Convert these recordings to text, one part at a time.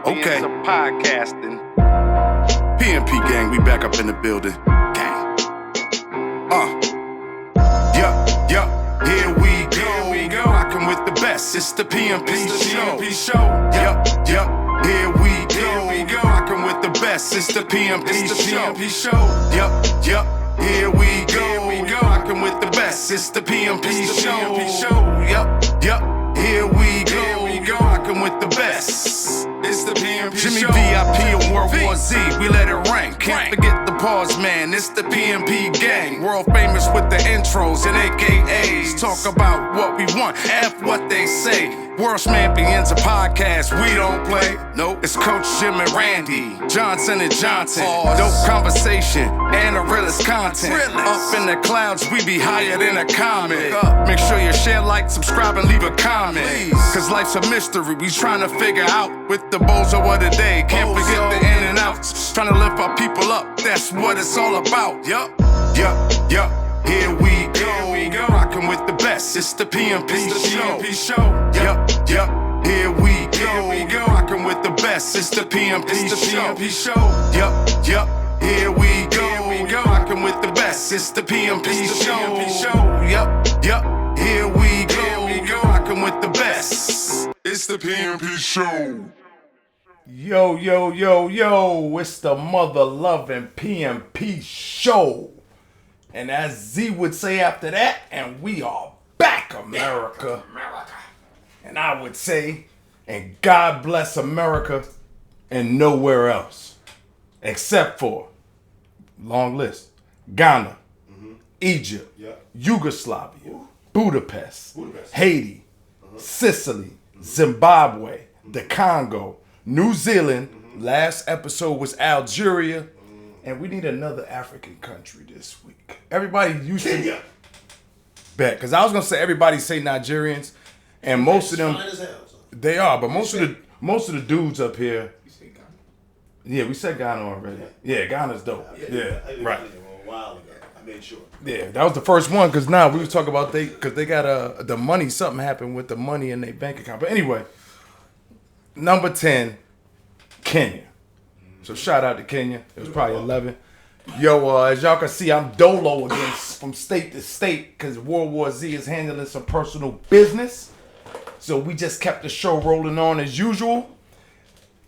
champions of podcasting. PMP gang, we back up in the building. Gang. Here we go. Rocking with the best. It's the PMP show. Yup. Here we go. Rocking with the best. It's the PMP show. Yup. Here we go. Rocking with the best. It's the PMP show. Yup. Here we go. Rocking with the best. It's the PMP Jimmy show. VIP of World War Z, we let it rank. Can't forget the pause, man. It's the PMP gang. World famous with the intros and AKAs. Talk about what we want, F what they say. World champions of podcast, we don't play. Nope, it's Coach Jim and Randy, Johnson and Johnson. Dope conversation and the realest content. Up in the clouds, we be higher than a comet. Make sure you share, like, subscribe, and leave a comment. Cause life's a mystery, we trying to figure out with the bozo of the day. Can't forget the in and outs. Trying to lift our people up, that's what it's all about. Yup. Here we go. Rocking with the best. It's the PMP show. Yup. Here we go. Rocking with the best. It's the PMP show. Yup. Here we go. Rocking with the best. It's the PMP show. Yup. Here we go. Rocking with the best. It's the PMP show. Yo, it's the mother-loving PMP show. And as Z would say after that, and we are back, America. And I would say, and God bless America and nowhere else. Except for, long list, Ghana, Egypt, Yugoslavia, Budapest, Haiti, Sicily, Zimbabwe, the Congo, New Zealand, last episode was Algeria, and we need another African country this week. Everybody used to bet, because I was gonna say everybody say Nigerians, and most of them they are, but most of the dudes up here. Yeah, we said Ghana already. Yeah, Ghana's dope. Yeah, right. A while ago, I made sure. Yeah, that was the first one, because now we was talking about because they got the money. Something happened with the money in their bank account. But anyway, number 10, Kenya. So shout out to Kenya. It was probably 11. Yo, as y'all can see, I'm Dolo again from state to state because World War Z is handling some personal business. So we just kept the show rolling on as usual.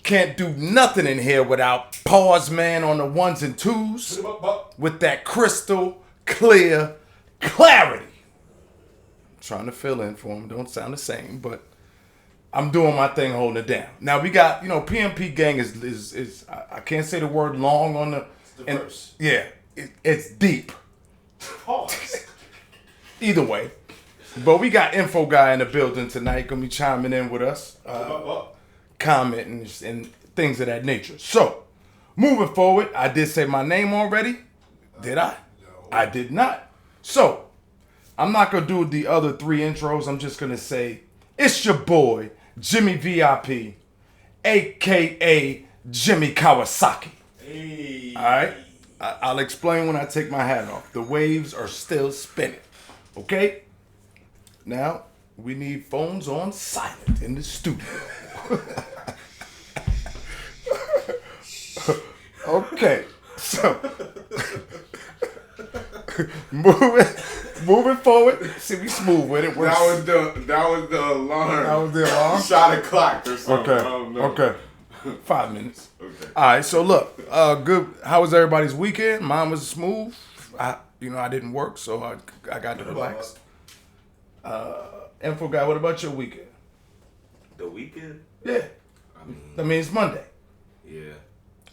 Can't do nothing in here without Pause Man on the ones and twos with that crystal clear clarity. I'm trying to fill in for him. Don't sound the same, but I'm doing my thing holding it down. Now we got, PMP gang is I can't say the word long on the... It's the verse. Yeah, it's deep. Pause. Either way. But we got Info Guy in the building tonight, gonna be chiming in with us. Commenting and things of that nature. So, moving forward, I did say my name already. Did I? No. I did not. So, I'm not going to do the other 3 intros. I'm just going to say, it's your boy, Jimmy VIP, a.k.a. Jimmy Kawasaki. Hey. All right? I'll explain when I take my hat off. The waves are still spinning. Okay? Now, we need phones on silent in the studio. Okay, so moving forward. See, we smooth with it. That was the alarm. That was the alarm. Shot a clock or something. Okay. I don't know. Okay. 5 minutes. Okay. All right. So look, good. How was everybody's weekend? Mine was smooth. I didn't work, so I got to relax. Info Guy, what about your weekend? The weekend? Yeah. I mean, it's Monday. Yeah.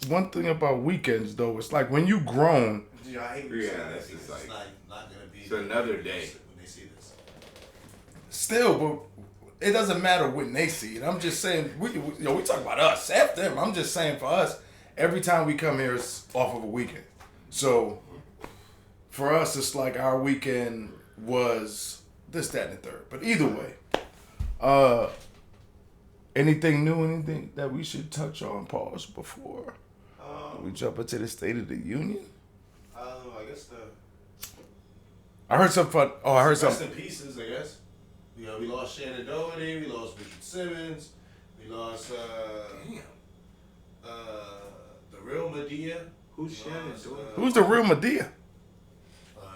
One thing about weekends, though, it's like when you grown. Yeah, I hate That's just it's like, not gonna be. it's another day. When they see this. Still, but it doesn't matter when they see it. I'm just saying, we talk about us. F them. I'm just saying for us, every time we come here, it's off of a weekend. So, for us, it's like our weekend was this, that, and the third. But either way, anything new, anything that we should touch on, pause, before we jump into the State of the Union? I guess I heard some fun. Oh, I heard rest something. in pieces, I guess. We lost Shannon Doherty. We lost Richard Simmons. We lost. The real Medea. Who's Shannon Doherty? Who's the real Medea?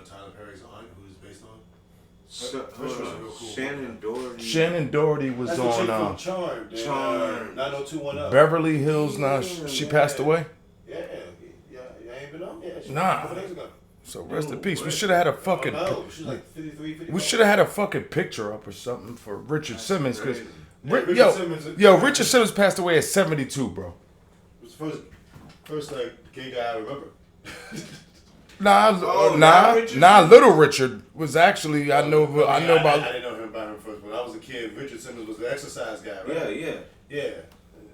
Tyler Perry's aunt, who's based on. Hold on. real cool. Shannon Doherty. Shannon Doherty was That's the chick on from Charmed. Charmed. 90210. Beverly Hills. Now she passed away. Yeah, you ain't been on? Yeah, she Nah. a couple days ago. So rest in peace. We should have had a fucking. No, she's like 53, 54. We should have had a fucking picture up or something for Richard Simmons because. crazy. Yeah, Richard Simmons- Richard Simmons passed away at 72, bro. It was the first like gay guy I remember. Little Richard was actually I know about. I didn't know him by him first. When I was a kid, Richard Simmons was the exercise guy, right? Yeah. You know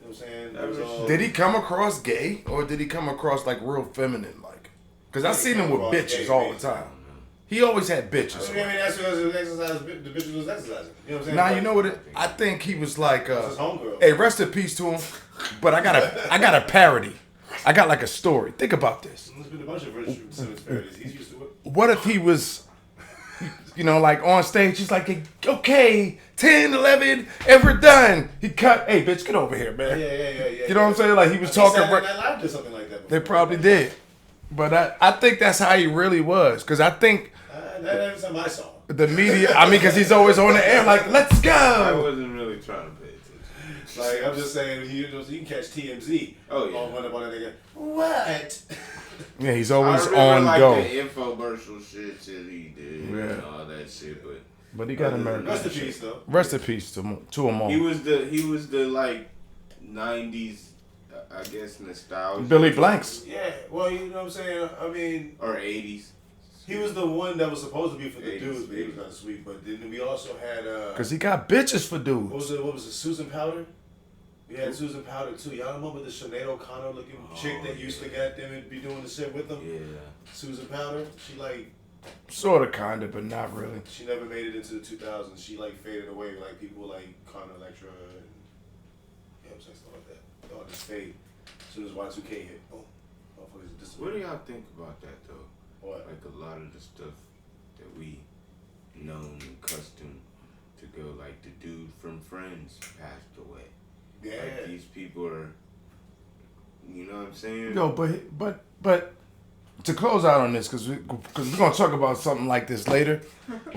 what I'm saying? It was all, Did he come across gay or did he come across like real feminine, like? Because I seen him with come across bitches gay, all the basically. time. He always had bitches. I mean, that's because the exercise. The bitch was exercising. You know what I'm saying? Now you know what? I think he was like, It was his homegirl. hey, rest in peace to him. But I got a parody. I got like a story. Think about this. There's been a bunch of Richard Simmons parodies. He's used to it. What if he was, like on stage, he's like, okay, 10, 11, and we're done. He cut, hey, bitch, get over here, man. Yeah. You know what I'm saying? Like he was talking. Saturday Night Live did something like that before. They probably did. But I think that's how he really was. Because I think That's not my song. the media, because he's always on the air like, let's I go. wasn't really trying to pay attention. Like, I'm just saying, you can catch TMZ. Oh, yeah. On one of nigga. What? Yeah, he's I always remember on like go. the infomercial shit he did and all that shit, But he got American. Rest in peace, though. Rest in peace to him all. he was the like 90s, I guess, nostalgia. Billy Blanks. Yeah, well, you know what I'm saying? I mean, Or 80s. he was the one that was supposed to be for the 80s, dudes, but he was kind of sweet. But then we also had, Because he got bitches for dudes. what was it, Susan Powder? We had Susan Powder, too. Y'all remember the Sinead O'Connor looking chick that used to goddamn it be doing the shit with them? Yeah. Susan Powder, she like, Sort of, kind of, but not really. she never made it into the 2000s. She like faded away, like people like Connor Electra and, you know what I'm saying, stuff like that. They all just fade. As soon as Y2K hit, boom. Motherfuckers disappeared. What do y'all think about that, though? What? Like a lot of the stuff that we known and accustomed to go, like the dude from Friends passed away. Yeah. Like these people are, you know what I'm saying? No, but to close out on this, because we're going to talk about something like this later.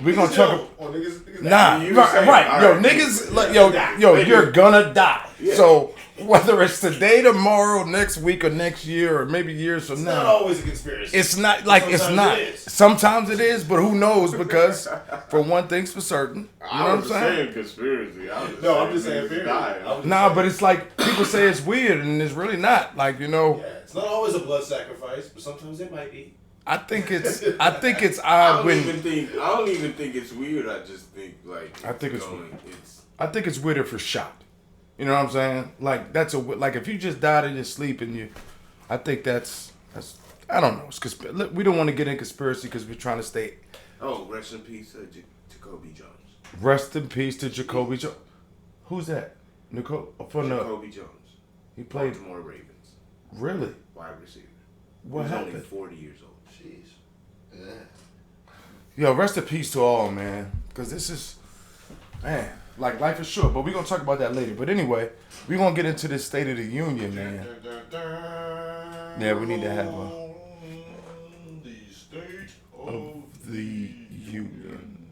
We're going to talk. Niggas Nah, you right, saying, right. all Yo, right. niggas, like, yo, you're gonna die. Yeah. So whether it's today, tomorrow, next week, or next year, or maybe years from It's now, not always a conspiracy. it's not like it's Sometimes not. it is. Sometimes it is, but who knows? Because for one thing's for certain, you know what I'm saying? Conspiracy. I'm just saying, period. Nah, but it's like people say it's weird, and it's really not. Like, you know, Yeah, it's not always a blood sacrifice, but sometimes it might be. I think it's odd I when don't even think it's weird. I just think like I think it's it's I think it's weird if you're shot. You know what I'm saying? Like like if you just died in your sleep and I think that's I don't know. It's we don't want to get in conspiracy because we're trying to stay. Oh, rest in peace, Jacoby Jones. Rest in peace to Jacoby Jones. Who's that? Nicole from Jacoby Jones. He played. Baltimore Ravens. Really? Wide receiver. What He's happened? only 40 years old. Jeez. Yeah. Yo, rest in peace to all, man. Because this is, man, like life is short. But we're gonna talk about that later. But anyway, we're gonna get into this State of the Union, man. Yeah, we need to have the State of the Union.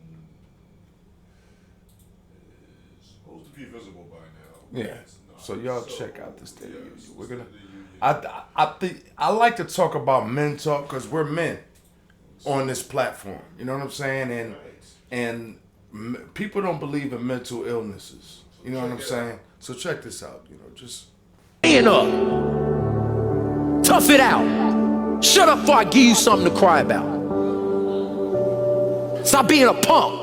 It's supposed to be visible by now. Yeah. It's not. So y'all check out the State of the Union. We're gonna. State of the Union. I think I like to talk about men talk because we're men on this platform. You know what I'm saying? And people don't believe in mental illnesses. You know what I'm saying? So check this out. You know, just Man up. Tough it out. Shut up before I give you something to cry about. Stop being a punk.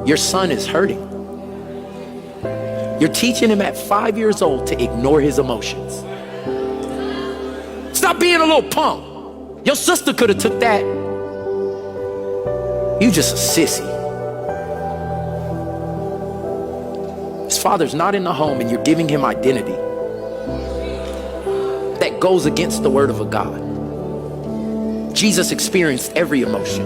Your son is hurting. You're teaching him at 5 years old to ignore his emotions. Stop being a little punk. Your sister could have took that. You just a sissy. His father's not in the home and you're giving him identity that goes against the word of a God. Jesus experienced every emotion.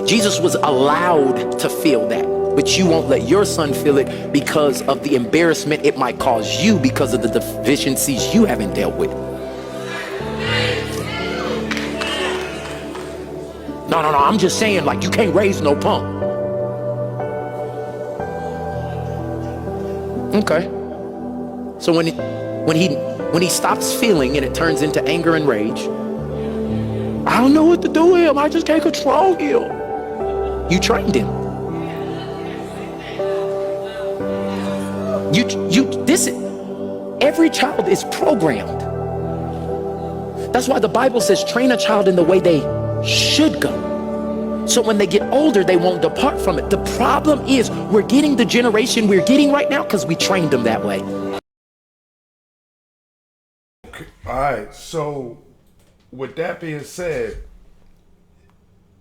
Jesus was allowed to feel that. but you won't let your son feel it because of the embarrassment it might cause you because of the deficiencies you haven't dealt with. No, I'm just saying, like, you can't raise no punk. Okay. So when he stops feeling and it turns into anger and rage, I don't know what to do with him. I just can't control him. You trained him. Every child is programmed. That's why the Bible says, train a child in the way they should go. So when they get older, they won't depart from it. The problem is we're getting the generation we're getting right now because we trained them that way. Okay. All right. So with that being said,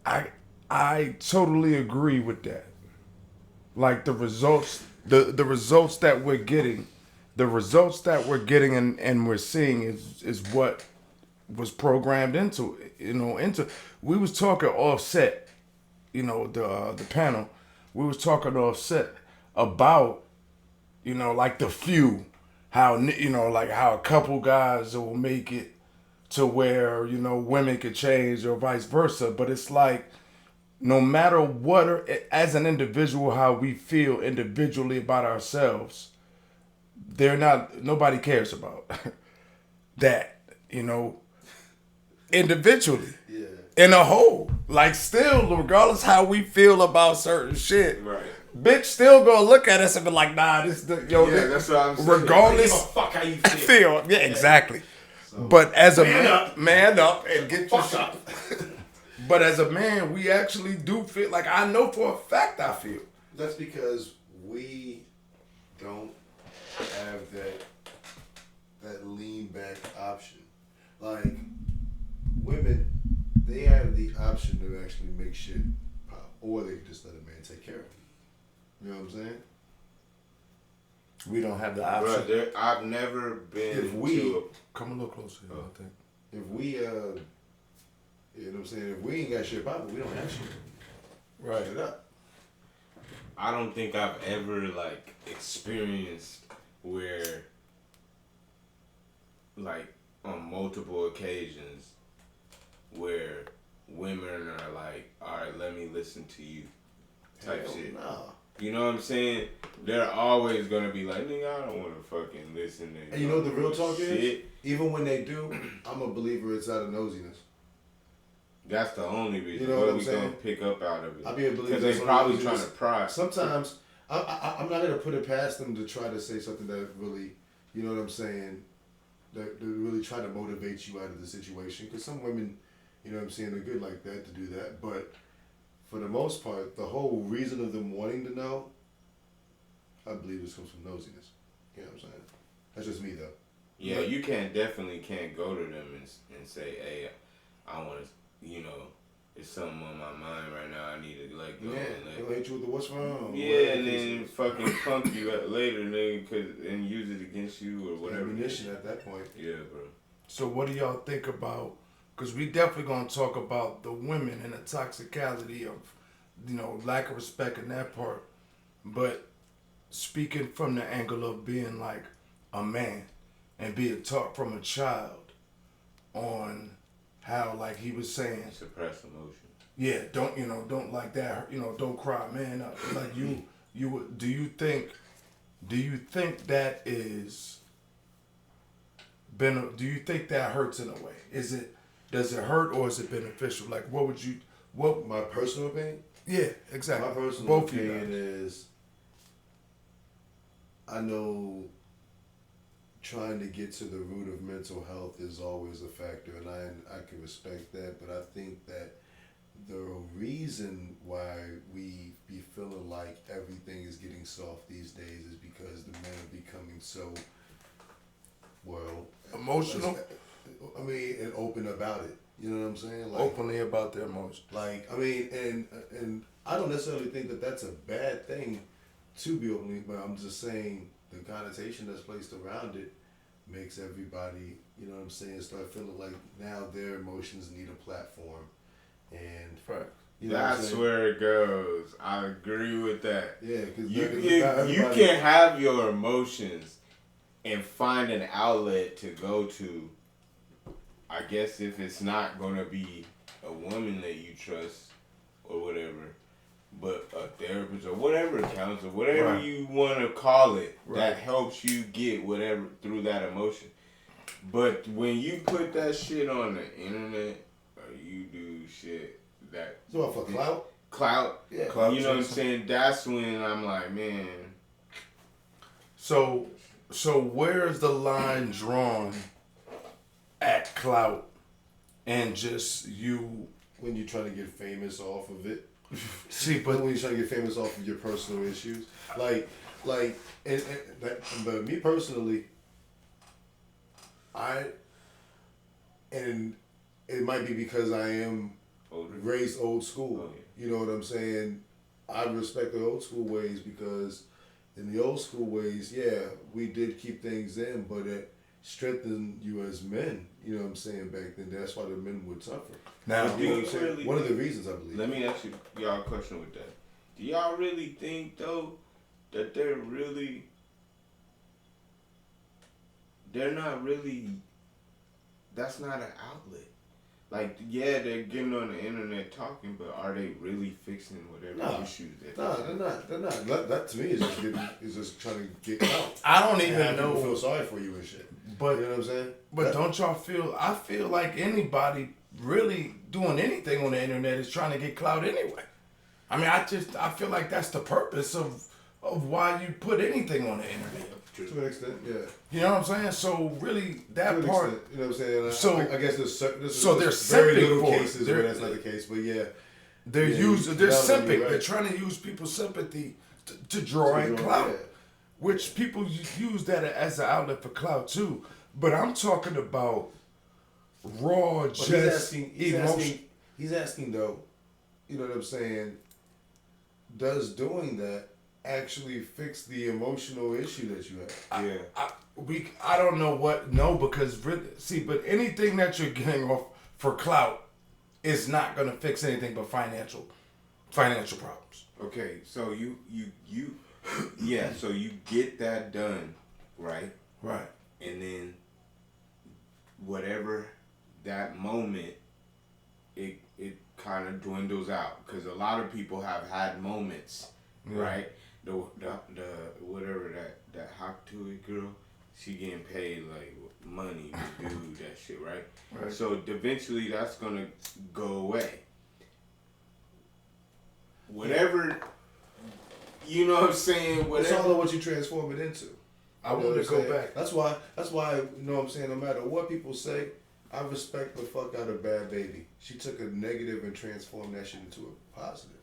I totally agree with that. Like the results that we're getting, and we're seeing is what was programmed into it. We was talking offset, the panel. We was talking offset about, like the few, how, like how a couple guys will make it to where, women could change or vice versa. But it's like, no matter what, as an individual, how we feel individually about ourselves, nobody cares about that, individually. Yeah. In a whole. Like, still, regardless how we feel about certain shit, Right. bitch still gonna look at us and be like, nah, that's what I'm saying. Regardless, I don't give a fuck how you feel. yeah, exactly. So, but as a man up and get your shit up. But as a man, we actually do feel like, I know for a fact I feel. That's because we don't have that lean back option. Like, women, they have the option to actually make shit pop, or they can just let a man take care of it. You know what I'm saying? We don't have the option. Bro, I've never been come a little closer, I think. If we, you know what I'm saying? If we ain't got shit popping, we don't have shit. Right. It up. I don't think I've ever experienced where on multiple occasions where women are like, all right, let me listen to you type shit. No. You know what I'm saying? They're always gonna be like, nigga, I don't wanna fucking listen to And you know what the real talk shit. is? Even when they do, I'm a believer it's out of nosiness. That's the only reason. You know what I'm we saying? gonna pick up out of it. I be a believer. Because they probably trying to pry. Sometimes I'm not gonna put it past them to try to say something that really, you know what I'm saying, that really try to motivate you out of the situation. Because some women, you know what I'm saying, they're good like that to do that. But for the most part, the whole reason of them wanting to know, I believe this comes from nosiness. You know what I'm saying? That's just me though. Yeah, you definitely can't go to them and say, hey, I want to. It's something on my mind right now. I need to let go. Yeah, they'll hit you with the what's wrong. Yeah, and then fucking punk you later, nigga, and use it against you or whatever. Ammunition at that point. Yeah, bro. So what do y'all think about? Because we definitely gonna talk about the women and the toxicality of, lack of respect in that part. But speaking from the angle of being like a man and being taught from a child on how, like he was saying, suppress emotion. Yeah, don't like that. Don't cry, man. Like do you think that is do you think that hurts in a way? Does it hurt or is it beneficial? Like, what my personal opinion? Yeah, exactly. My personal Both opinion is, I know trying to get to the root of mental health is always a factor, and I can respect that, but I think that the reason why we be feeling like everything is getting soft these days is because the men are becoming so, emotional. I mean, and open about it. You know what I'm saying? Like, openly about their emotions. Like, I mean, and I don't necessarily think that that's a bad thing to be openly, but I'm just saying the connotation that's placed around it makes everybody, you know what I'm saying, start feeling like now their emotions need a platform. And right. You know what I'm That's saying? where it goes. I agree with that. Yeah, because You can have your emotions and find an outlet to go to. I guess if it's not gonna be a woman that you trust or whatever, but a therapist or whatever counselor, whatever Right. you want to call it, Right. that helps you get whatever through that emotion. But when you put that shit on the internet or you do shit that So what, for clout? clout, Yeah. Clout you know what I'm chasing. saying? That's when I'm like, man, So where's the line drawn at clout and just you? When you're trying to get famous off of it. See, But but when you're trying to get famous off of your personal issues, but me personally, and it might be because I am older. raised old school. Oh, yeah. You know what I'm saying? I respect the old school ways because in the old school ways, yeah, we did keep things in, but it strengthened you as men. You know what I'm saying? Back then, that's why the men were tougher. now, You know what I'm you saying? really One of the reasons I believe. Let me ask y'all a question with that. Do y'all really think though that they're not really, that's not an outlet? Like, yeah, they're getting on the internet talking, but are they really fixing whatever Nah. issues that No, they're not. They're not. That to me is just trying to get out. I don't And even have people feel know. sorry for you and shit. But You know what I'm saying? but That- don't y'all feel? I feel like anybody really doing anything on the internet is trying to get clout anyway. I mean, I feel like that's the purpose of why you put anything on the internet. to an extent, yeah. You know what I'm saying? So really, To that an part. extent, you know what I'm saying? So- I guess there's so they're very simping little for it. cases They're- where that's not the case, but yeah. They're Yeah, using, they're you're simping. right. They're trying to use people's sympathy to draw in clout, Yeah. which people use that as an outlet for clout too. But I'm talking about raw, But just emotion. he's asking though, you know what I'm saying? Does doing that actually fix the emotional issue that you have? Yeah. I don't know because really, see, but anything that you're getting off for clout is not gonna fix anything but financial problems. Okay, so you yeah, so you get that done, right? Right. And then whatever that moment, it kind of dwindles out because a lot of people have had moments, right? The whatever that hop to it girl, she getting paid like money to do that shit, right? Right. So eventually that's gonna go away. Whatever, you know what I'm saying? It's Whatever. all of what you transform it into. I You know want what to I'm go saying? back. That's why, you know what I'm saying, no matter what people say, I respect the fuck out of Bad Baby. She took a negative and transformed that shit into a positive.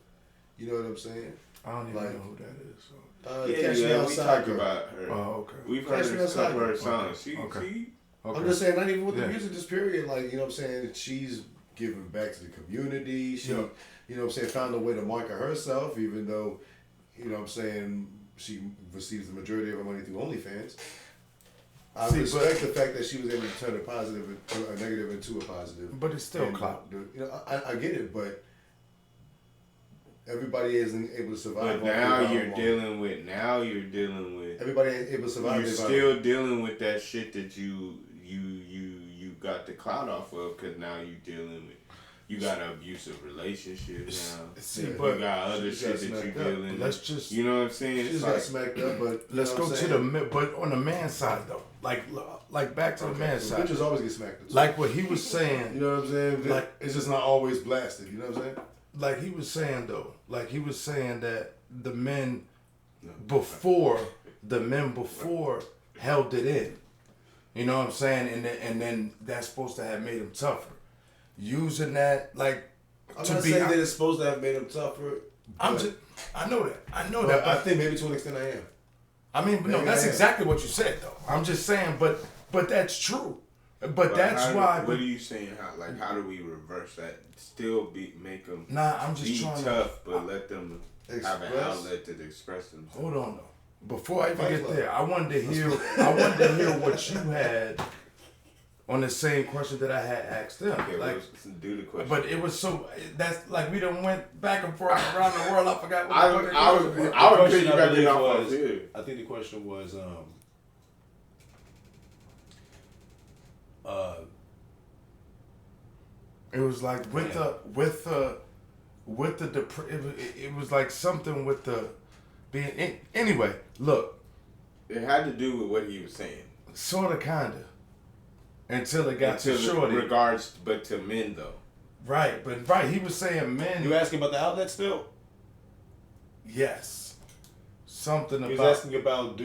You know what I'm saying? I don't even Like- know who that is. So. Catch Me we Outside talked Girl. about her. Oh, okay. We've Catch heard Me a couple of her Outside. songs. She Okay. Okay. I'm just saying, not even with the Yeah. music, just period. Like, you know what I'm saying? She's giving back to the community. She, Yeah. you know what I'm saying, found a way to market herself, even though, you know what I'm saying, she receives the majority of her money through OnlyFans. I See, respect the fact that she was able to turn a negative into a positive. But it's still And, clout. You know, I get it, but everybody isn't able to survive. But off now their you're own. dealing with. Everybody ain't able to survive. You're their still own. dealing with that shit that you got the clout off of because now you got an abusive relationship now. See, Yeah. You but got other She shit got that you smacked up. dealing let's with. just You know what I'm saying? She It's just like, got smacked up, but you let's know go what I'm to saying? but on the man's side though, like back to the man's So side, bitches always get smacked up. like what he was saying. You know what I'm saying? Like- It's just not always blasted. You know what I'm saying? Like he was saying though, like he was saying that the men before held it in. You know what I'm saying? And then that's supposed to have made him tougher. Using that like I'm to not be. saying that it's supposed to have made him tougher. I'm but- just. I know that. I know but that. I But think maybe to an extent I am. I mean, no, maybe that's I am. exactly what you said though. I'm just saying, but that's true. But that's how why. What are you saying? How do we reverse that? Still make them Nah, I'm just be trying tough, but let them have an Express? outlet to express themselves. Hold on though. Before I even Fight get Club. there, I wanted to hear what you had on the same question that I had asked them. Okay, like, let's do the question. but it was so that's like we done went back and forth around the world. I forgot what I was piggybacking off of here. I think the question was, it was like with the it was like something with the being anyway. Look, it had to do with what he was saying. Sorta, kinda. Until it got to Shorty. Regards, but to men though. Right, but he was saying men. You asking about the outlet still? Yes. Something about. He was asking about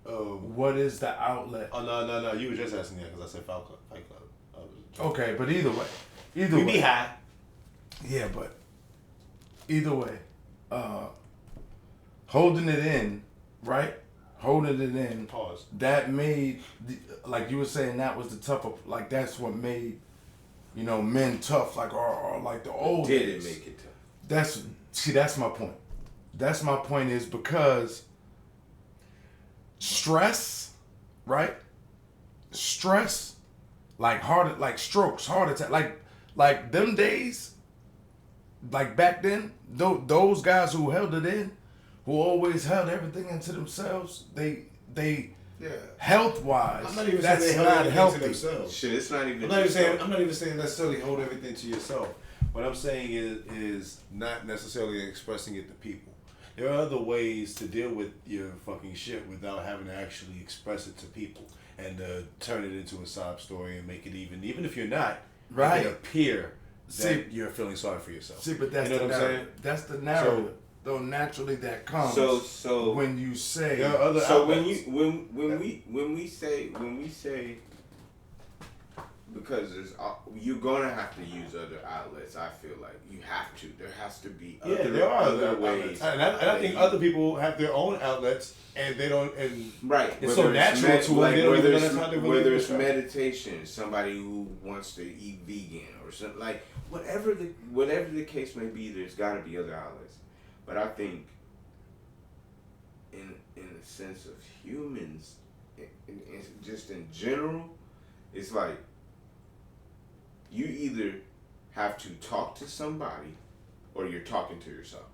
what is the outlet? Oh no! You were just asking that because I said Fight Club. Okay, but either way, we be high. Yeah, but either way, holding it in, right? Holding it in. Pause. That made, like you were saying, that was the tougher. Like that's what made, men tough. Like or like the old. Did days. it make it tough? That's my point. That's my point is because stress, right? Stress, like strokes, heart attack, like them days, like back then, those guys who held it in, who always held everything into themselves, they health wise, I'm not even that's saying they held not everything healthy. to themselves. Shit, it's not even. I'm not even saying necessarily hold everything to yourself. What I'm saying is not necessarily expressing it to people. There are other ways to deal with your fucking shit without having to actually express it to people and turn it into a sob story and make it even if you're not, right, make it appear that you're feeling sorry for yourself. See, but that's you know the what I'm narrative. saying? That's the narrative. Though naturally that comes. So when you say there are other so outlets. when we say because you're gonna have to use other outlets. I feel like you have to. There has to be there are other ways, ways, and I think other people have their own outlets, and they don't. And right, it's so natural to them. They don't even know how to really whether it's meditation, somebody who wants to eat vegan or something like whatever the case may be. There's got to be other outlets, but I think in the sense of humans, just in general, it's like. You either have to talk to somebody or you're talking to yourself.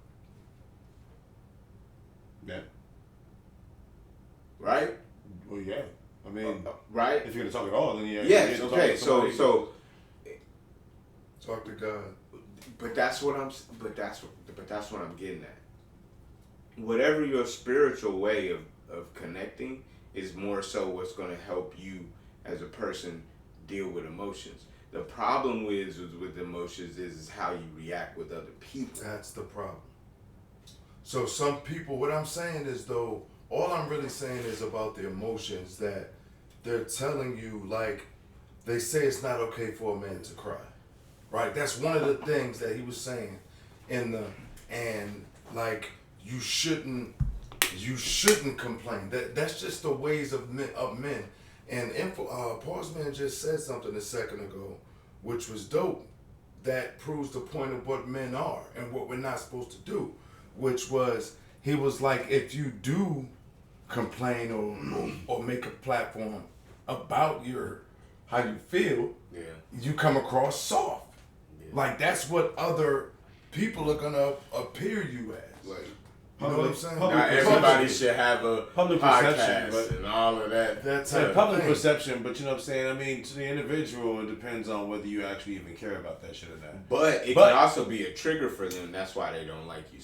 Yeah. Right? Well, yeah. I mean, right? If you're gonna talk at all, then yeah. Yes. Okay. So. Talk to God. But that's what I'm getting at. Whatever your spiritual way of connecting is more so what's going to help you as a person deal with emotions. The problem with emotions is how you react with other people. That's the problem. So some people, what I'm saying is though, all I'm really saying is about the emotions that they're telling you, like, they say it's not okay for a man to cry. Right? That's one of the things that he was saying and like, you shouldn't complain. That's just the ways of men. And Pause Man just said something a second ago, which was dope. That proves the point of what men are and what we're not supposed to do. Which was, he was like, if you do complain or make a platform about how you feel, you come across soft. Yeah. Like that's what other people are gonna appear you as. Like, you know what I'm saying? Not everybody should have a public podcast perception, and all of that. That's public perception, but you know what I'm saying? I mean, to the individual, it depends on whether you actually even care about that shit or not. But it can also be a trigger for them. That's why they don't like you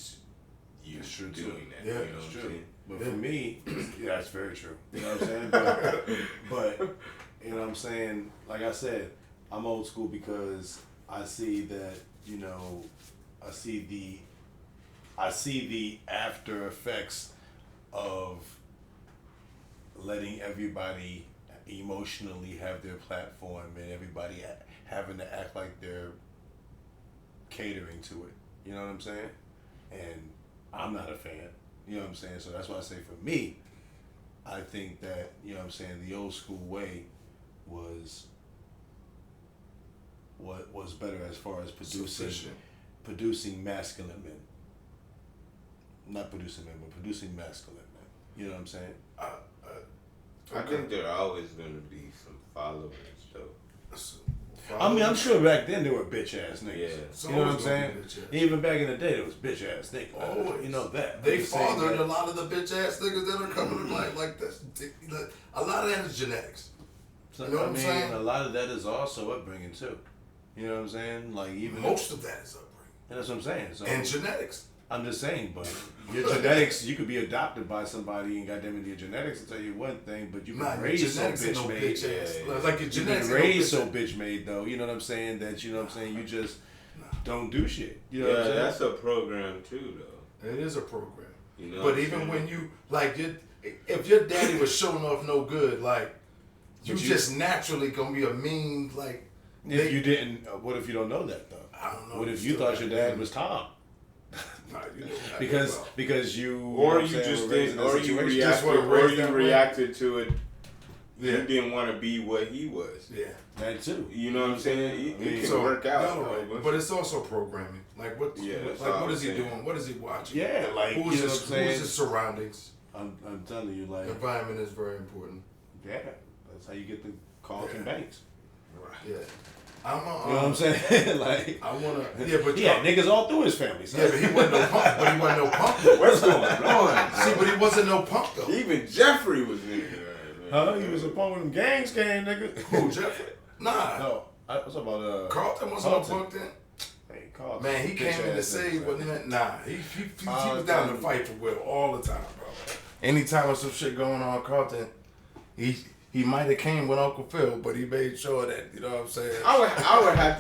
doing that. Yeah, you know what I'm saying? But for me, that's very true. You know what I'm saying? But you know what I'm saying? Like I said, I'm old school because I see that, I see the after effects of letting everybody emotionally have their platform and everybody having to act like they're catering to it. You know what I'm saying? And I'm not a fan. You know what I'm saying? So that's why I say for me, I think that, you know what I'm saying, the old school way was what was better as far as producing masculine men. Not producing men, but producing masculine men. You know what I'm saying? I think there are always going to be some followers, though. I mean, I'm sure back then there were bitch ass niggas. Yeah. You know what I'm saying? Even back in the day, there was bitch ass niggas. Oh, you know that. They fathered a lot of the bitch ass niggas that are coming to life like this. A lot of that is genetics. So, You know what I'm saying? A lot of that is also upbringing too. You know what I'm saying? Like even Most of that is upbringing. And that's what I'm saying. So And genetics. I'm just saying, but your genetics, you could be adopted by somebody and goddamn it, your genetics will tell you one thing, but you can raise so bitch made. Like your genetics you can raise so bitch made though. You know what I'm saying? That you know what I'm saying. You just don't do shit. You know what I'm saying? That's a program too, though. It is a program. You know. But even when you like, if your daddy was showing off no good, like you just naturally gonna be a mean like. If you didn't, what if you don't know that though? I don't know. What if you thought your dad was Tom? because you or you just didn't, or you reacted to it. Yeah. You didn't want to be what he was. Yeah, that too. You know what I'm saying? It can work out. No, but it's also programming. Like what? What is he doing? What is he watching? Yeah, like who's his surroundings? I'm telling you, like environment is very important. Yeah, that's how you get the Carlton Banks. Right. Yeah. You know what I'm saying? Like I wanna. Yeah, but yeah, niggas all through his family. So. Yeah, but he wasn't no punk. But he wasn't no punk. What's going on? See, but he wasn't no punk though. Even Jeffrey was in there. Huh? He was a punk when them gangs came, nigga. Who, Jeffrey? Nah. No. What's about Carlton wasn't no punk then. Hey, Carlton. Man, he came in to save, wasn't it? Nah, he was down to fight for Will all the time, bro. Anytime there's some shit going on, Carlton, he might have came with Uncle Phil, but he made sure that, you know what I'm saying? I would have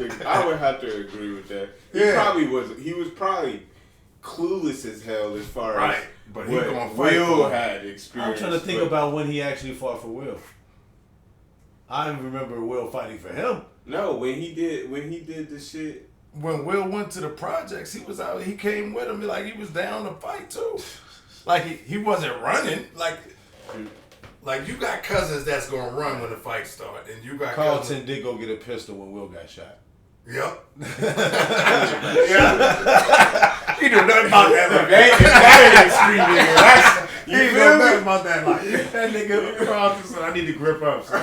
to agree with that. He was probably clueless as hell as far as but what Will had experienced. I'm trying to think about when he actually fought for Will. I remember Will fighting for him. No, when he did the shit. When Will went to the projects, he was out. He came with him, like he was down to fight too. Like he wasn't running. Like you got cousins that's gonna run when the fight start, and you got Carlton did go get a pistol when Will got shot. Yep. He knew nothing about that. That extreme nigga. He didn't know nothing about that. Like that nigga Carlton said, I need to grip up. Bro,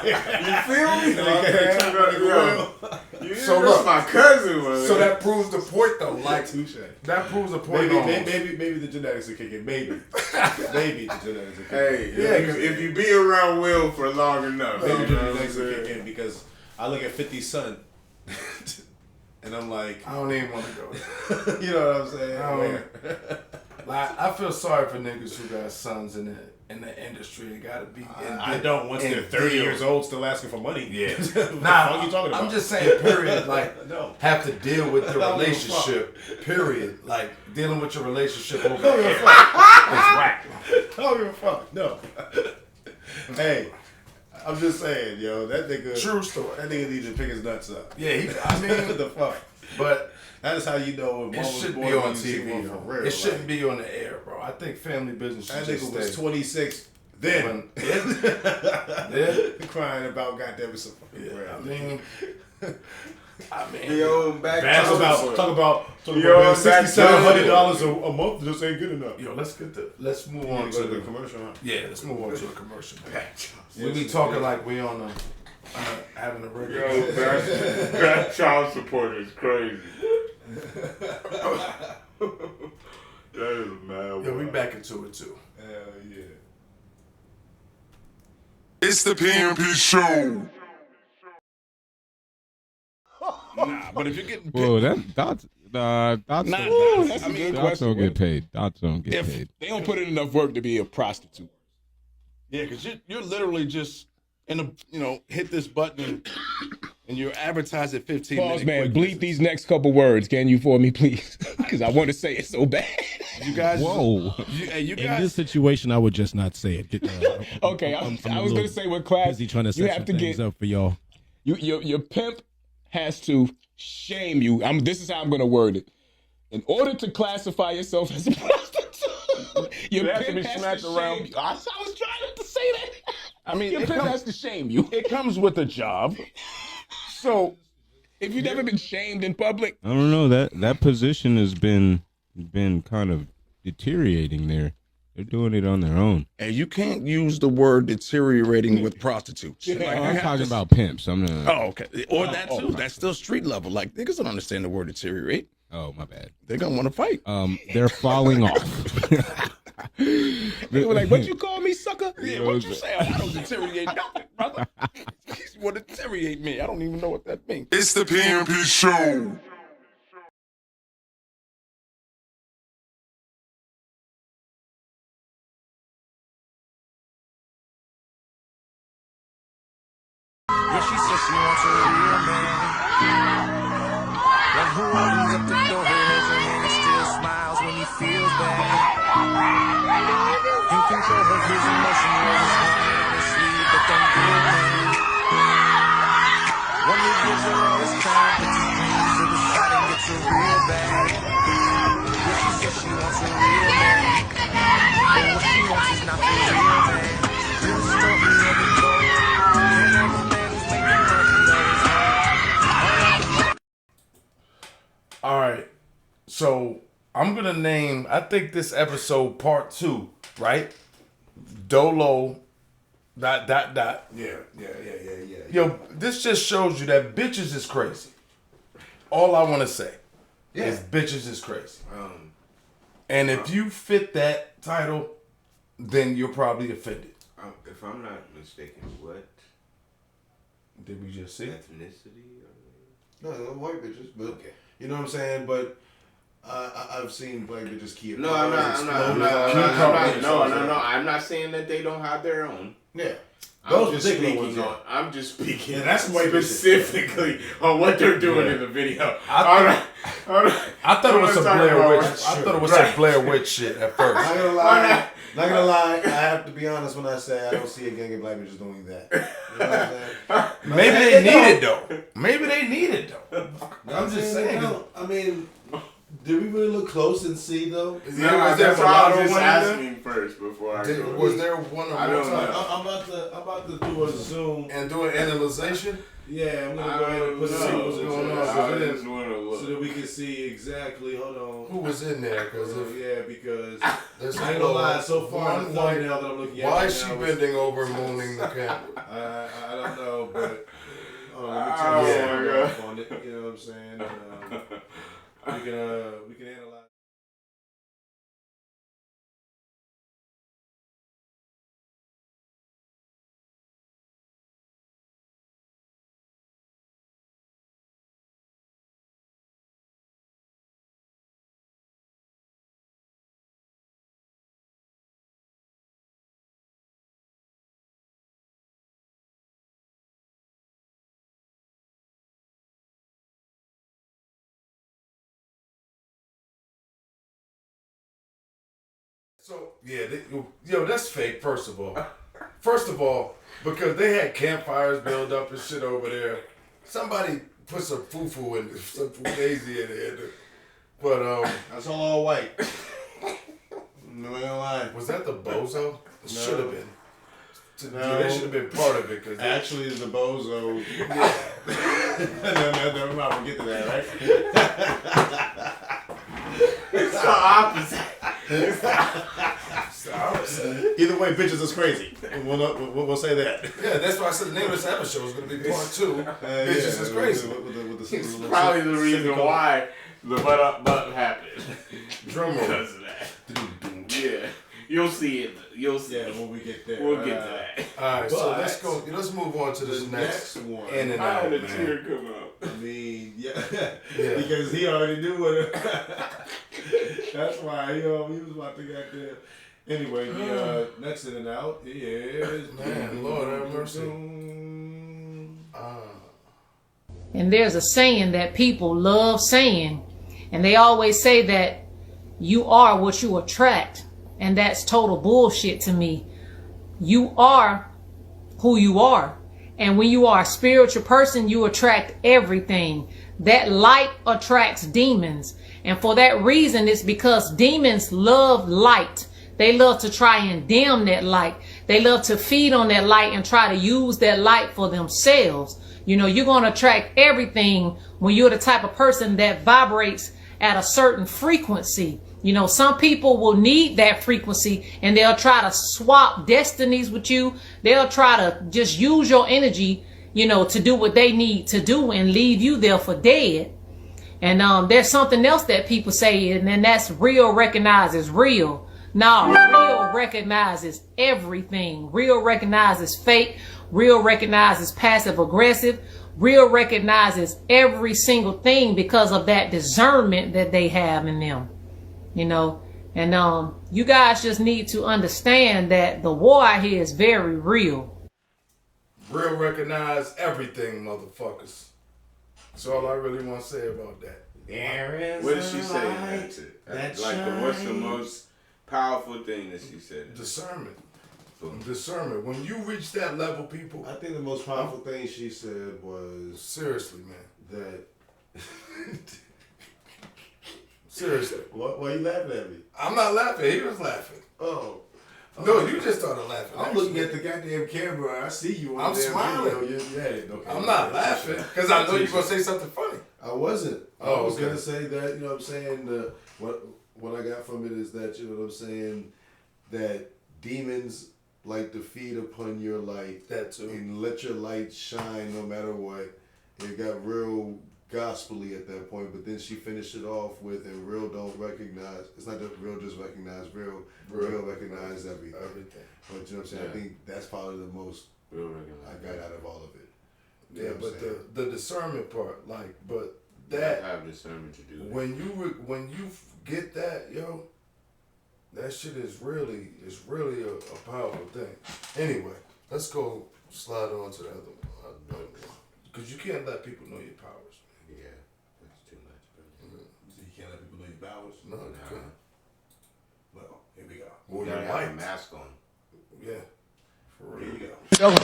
you feel me? So look, my cousin was. So that proves the point, though. Like that proves the point. Maybe the genetics will kick in. Maybe the genetics will kick in. Hey, if you be around Will for long enough, maybe the genetics will kick in because I look at 50's son. And I'm like, I don't even want to go there. You know what I'm saying? I feel sorry for niggas who got sons in the industry and gotta be. I don't. Once they're 30 years old, still asking for money. Yeah. Nah, what you talking about? I'm just saying. Period. Like, no. Have to deal with the relationship. Period. Like dealing with your relationship over. Don't give a fuck. It's whack. Don't give a fuck. No. Hey. I'm just saying, yo, that nigga. True story. That nigga needs to pick his nuts up. Yeah, what the fuck. But that is how you know when it should be on TV. For real, it shouldn't be on the air, bro. I think family business should that nigga was 26 then. Crying about goddamn some fucking bread. I mean, talk about $6,700 a month just ain't good enough. Yo, let's move on to the commercial. Huh? Yeah, let's move on to a commercial. We be talking like we on having a regular. Yo, that child support is crazy. That is mad. Yo, we back into it too. Hell yeah. It's the PMP show. Nah, but if you're getting paid. Whoa, dots That's a good question. don't get paid. Dots don't get paid. They don't put in enough work to be a prostitute. Yeah, because you're literally just hit this button and you're advertised at 15 Pause, man. Bleep these next couple words, can you, for me, please? Because I want to say it so bad. You guys. Whoa. You guys. In this situation, I would just not say it. Okay, I was going to say with class, trying to set you have to get up for y'all. Your pimp has to shame you. This is how I'm going to word it. In order to classify yourself as a prostitute, your pimp has to shame you. I was trying to say that. I mean, your pimp has to shame you. It comes with a job. So, if you've never been shamed in public, I don't know, that position has been kind of deteriorating there. They're doing it on their own. And you can't use the word deteriorating with prostitutes. Like, I'm talking about pimps. I'm not. Oh, okay. Or that too. That's still street level. Like, niggas don't understand the word deteriorate. Oh, my bad. They're gonna want to fight. They're falling off. They were like, "What you call me, sucker?" Yeah, what you say? I don't deteriorate nothing, brother. You want to deteriorate me? I don't even know what that means. It's the PMP show. Yeah, she said she wants a real man. One who opens up the doors and then he still smiles when he feels bad. In control of his emotion, always wanted on his sleeve, but don't do it, man. One who gives her all his time, puts his dreams to the side and gets a real bag. Yeah, she said she wants a real man. But what she wants is not the real man. Real story of a gold. And of a man who's making money on his own. All right. So I'm gonna name. I think this episode part 2, right? Dolo. ... Yeah. Yo, this just shows you that bitches is crazy. All I want to say is bitches is crazy. And if you fit that title, then you're probably offended. If I'm not mistaken, what Did we just see? ethnicity? No, they're white bitches, but Okay. you know what I'm saying. But I've seen black bitches keep. No, I'm not saying that they don't have their own. Yeah, I'm just speaking. Yeah, that's white bitches. specifically on what they're doing in the video. I thought it was some Blair Witch. I thought it was some Blair Witch shit at first. Not gonna lie. I have to be honest when I say I don't see a gang of black bitches doing that. You know what I'm saying? Maybe they need it though. Maybe they need it though. I'm just saying. I mean, did we really look close and see though? That's why I was just asking first before I go. Was there one or I don't more time? know. I'm about to do a zoom. And do an analyzation? Yeah, I'm gonna go ahead and put see what's going on so that we can see exactly. Hold on. Who was in there? Because because there's I ain't gonna lie. So far, the thumbnail that I'm looking at. Why right is she now bending over and mooning the camera? I don't know, but let me turn on it. You know what I'm saying? We can analyze. So that's fake. First of all, because they had campfires built up and shit over there. Somebody put some fufu in, some fugazi in there. But That's all white. No, I ain't lying. was that the bozo? It should have been. No. They should have been part of it. Cause Actually, the bozo. Never mind. We'll get to that, right? It's the opposite. Either way, bitches is crazy. We'll say that. Yeah, that's why I said the name of this episode is going to be part 2. Bitches is crazy. It's probably the reason why the butt happened. Drum roll. Because of that. Yeah. You'll see it. You'll see it. When we get there. We'll get to that. All right, so let's go. Let's move on to this next one. In and I out, had a man. tear come out. I mean, because he already knew what it. That's why he was about to get there. Anyway, the next in and out is Man, Lord have mercy. And there's a saying that people love saying, and they always say that you are what you attract. And that's total bullshit to me. You are who you are. And when you are a spiritual person, you attract everything. That light attracts demons. And for that reason, it's because demons love light. They love to try and dim that light. They love to feed on that light and try to use that light for themselves. You know, you're going to attract everything when you're the type of person that vibrates at a certain frequency. You know, some people will need that frequency and they'll try to swap destinies with you. They'll try to just use your energy, you know, to do what they need to do and leave you there for dead. And there's something else that people say, and then that's real recognizes real. No, real recognizes everything. Real recognizes fake. Real recognizes passive aggressive. Real recognizes every single thing because of that discernment that they have in them. You know, and you guys just need to understand that the war out here is very real. Real recognize everything, motherfuckers. That's all I really want to say about that. What did she say what's the most powerful thing that she said? Discernment. Discernment. When you reach that level, people. I think the most powerful thing she said was seriously, man. That. Seriously. Why are you laughing at me? I'm not laughing. He was laughing. Oh. No, you just started laughing. I'm looking at the goddamn camera. I see you on I'm smiling. Okay. I'm not laughing because I know you're going to say something funny. I wasn't. Oh, I was okay. going to say that, you know what I'm saying, what I got from it is that, you know what I'm saying, that demons like to feed upon your light. That too. And let your light shine no matter what. It got real gospel-y at that point, but then she finished it off with, and real don't recognize, it's not that real just recognize, real recognize everything. But you know what I'm saying? I think that's probably the most I got out of all of it. You know what I'm saying? The discernment part, like, but that I have discernment to do that. when you get that, yo, that shit is really a powerful thing. Anyway, let's go slide on to the other one, because you can't let people know your powers. Yeah, that's too much. So you can't let people know your powers? No, you can't. Well, here we go. You gotta have a mask on. Yeah, for real. Here you go.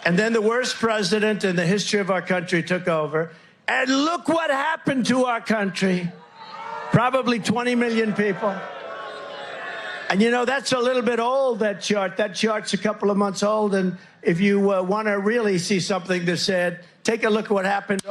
And then the worst president in the history of our country took over. And look what happened to our country. Probably 20 million people. And you know, that's a little bit old, that chart. That chart's a couple of months old. And if you want to really see something that's said, take a look at what happened.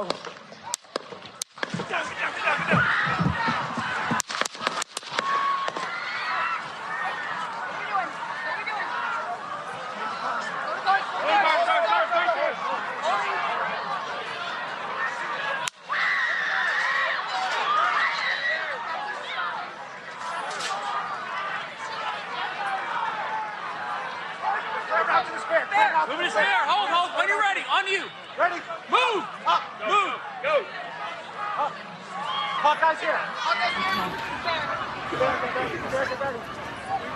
Moving his hair. Hold. When you're ready. On you. Ready. Move. Up. Move. Go. Up. Hawkeye's here. You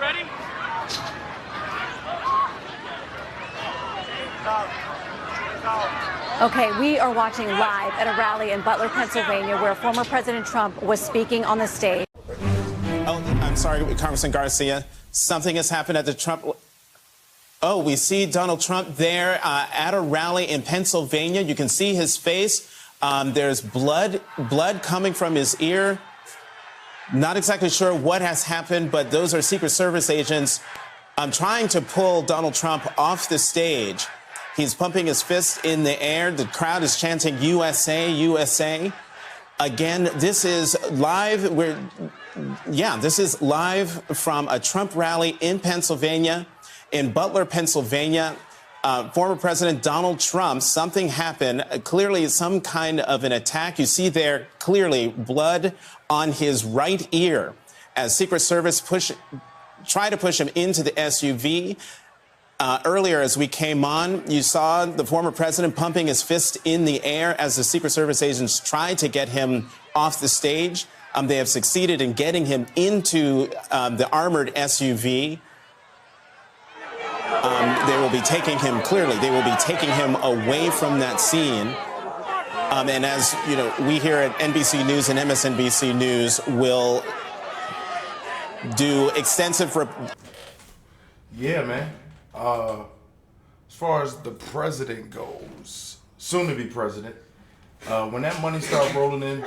ready? Okay, we are watching live at a rally in Butler, Pennsylvania, where former President Trump was speaking on the stage. Oh, I'm sorry, Congressman Garcia. Something has happened at the Trump... Oh, we see Donald Trump there at a rally in Pennsylvania. You can see his face. There's blood coming from his ear. Not exactly sure what has happened, but those are Secret Service agents trying to pull Donald Trump off the stage. He's pumping his fist in the air. The crowd is chanting USA, USA. Again, this is live. This is live from a Trump rally in Pennsylvania. In Butler, Pennsylvania, former President Donald Trump, something happened, clearly some kind of an attack. You see there clearly blood on his right ear as Secret Service try to push him into the SUV. Earlier, as we came on, you saw the former president pumping his fist in the air as the Secret Service agents tried to get him off the stage. They have succeeded in getting him into the armored SUV. They will be taking him, they will be taking him away from that scene. And as you know, we here at NBC News and MSNBC News will do extensive... Yeah, man. As far as the president goes, soon to be president, when that money starts rolling in,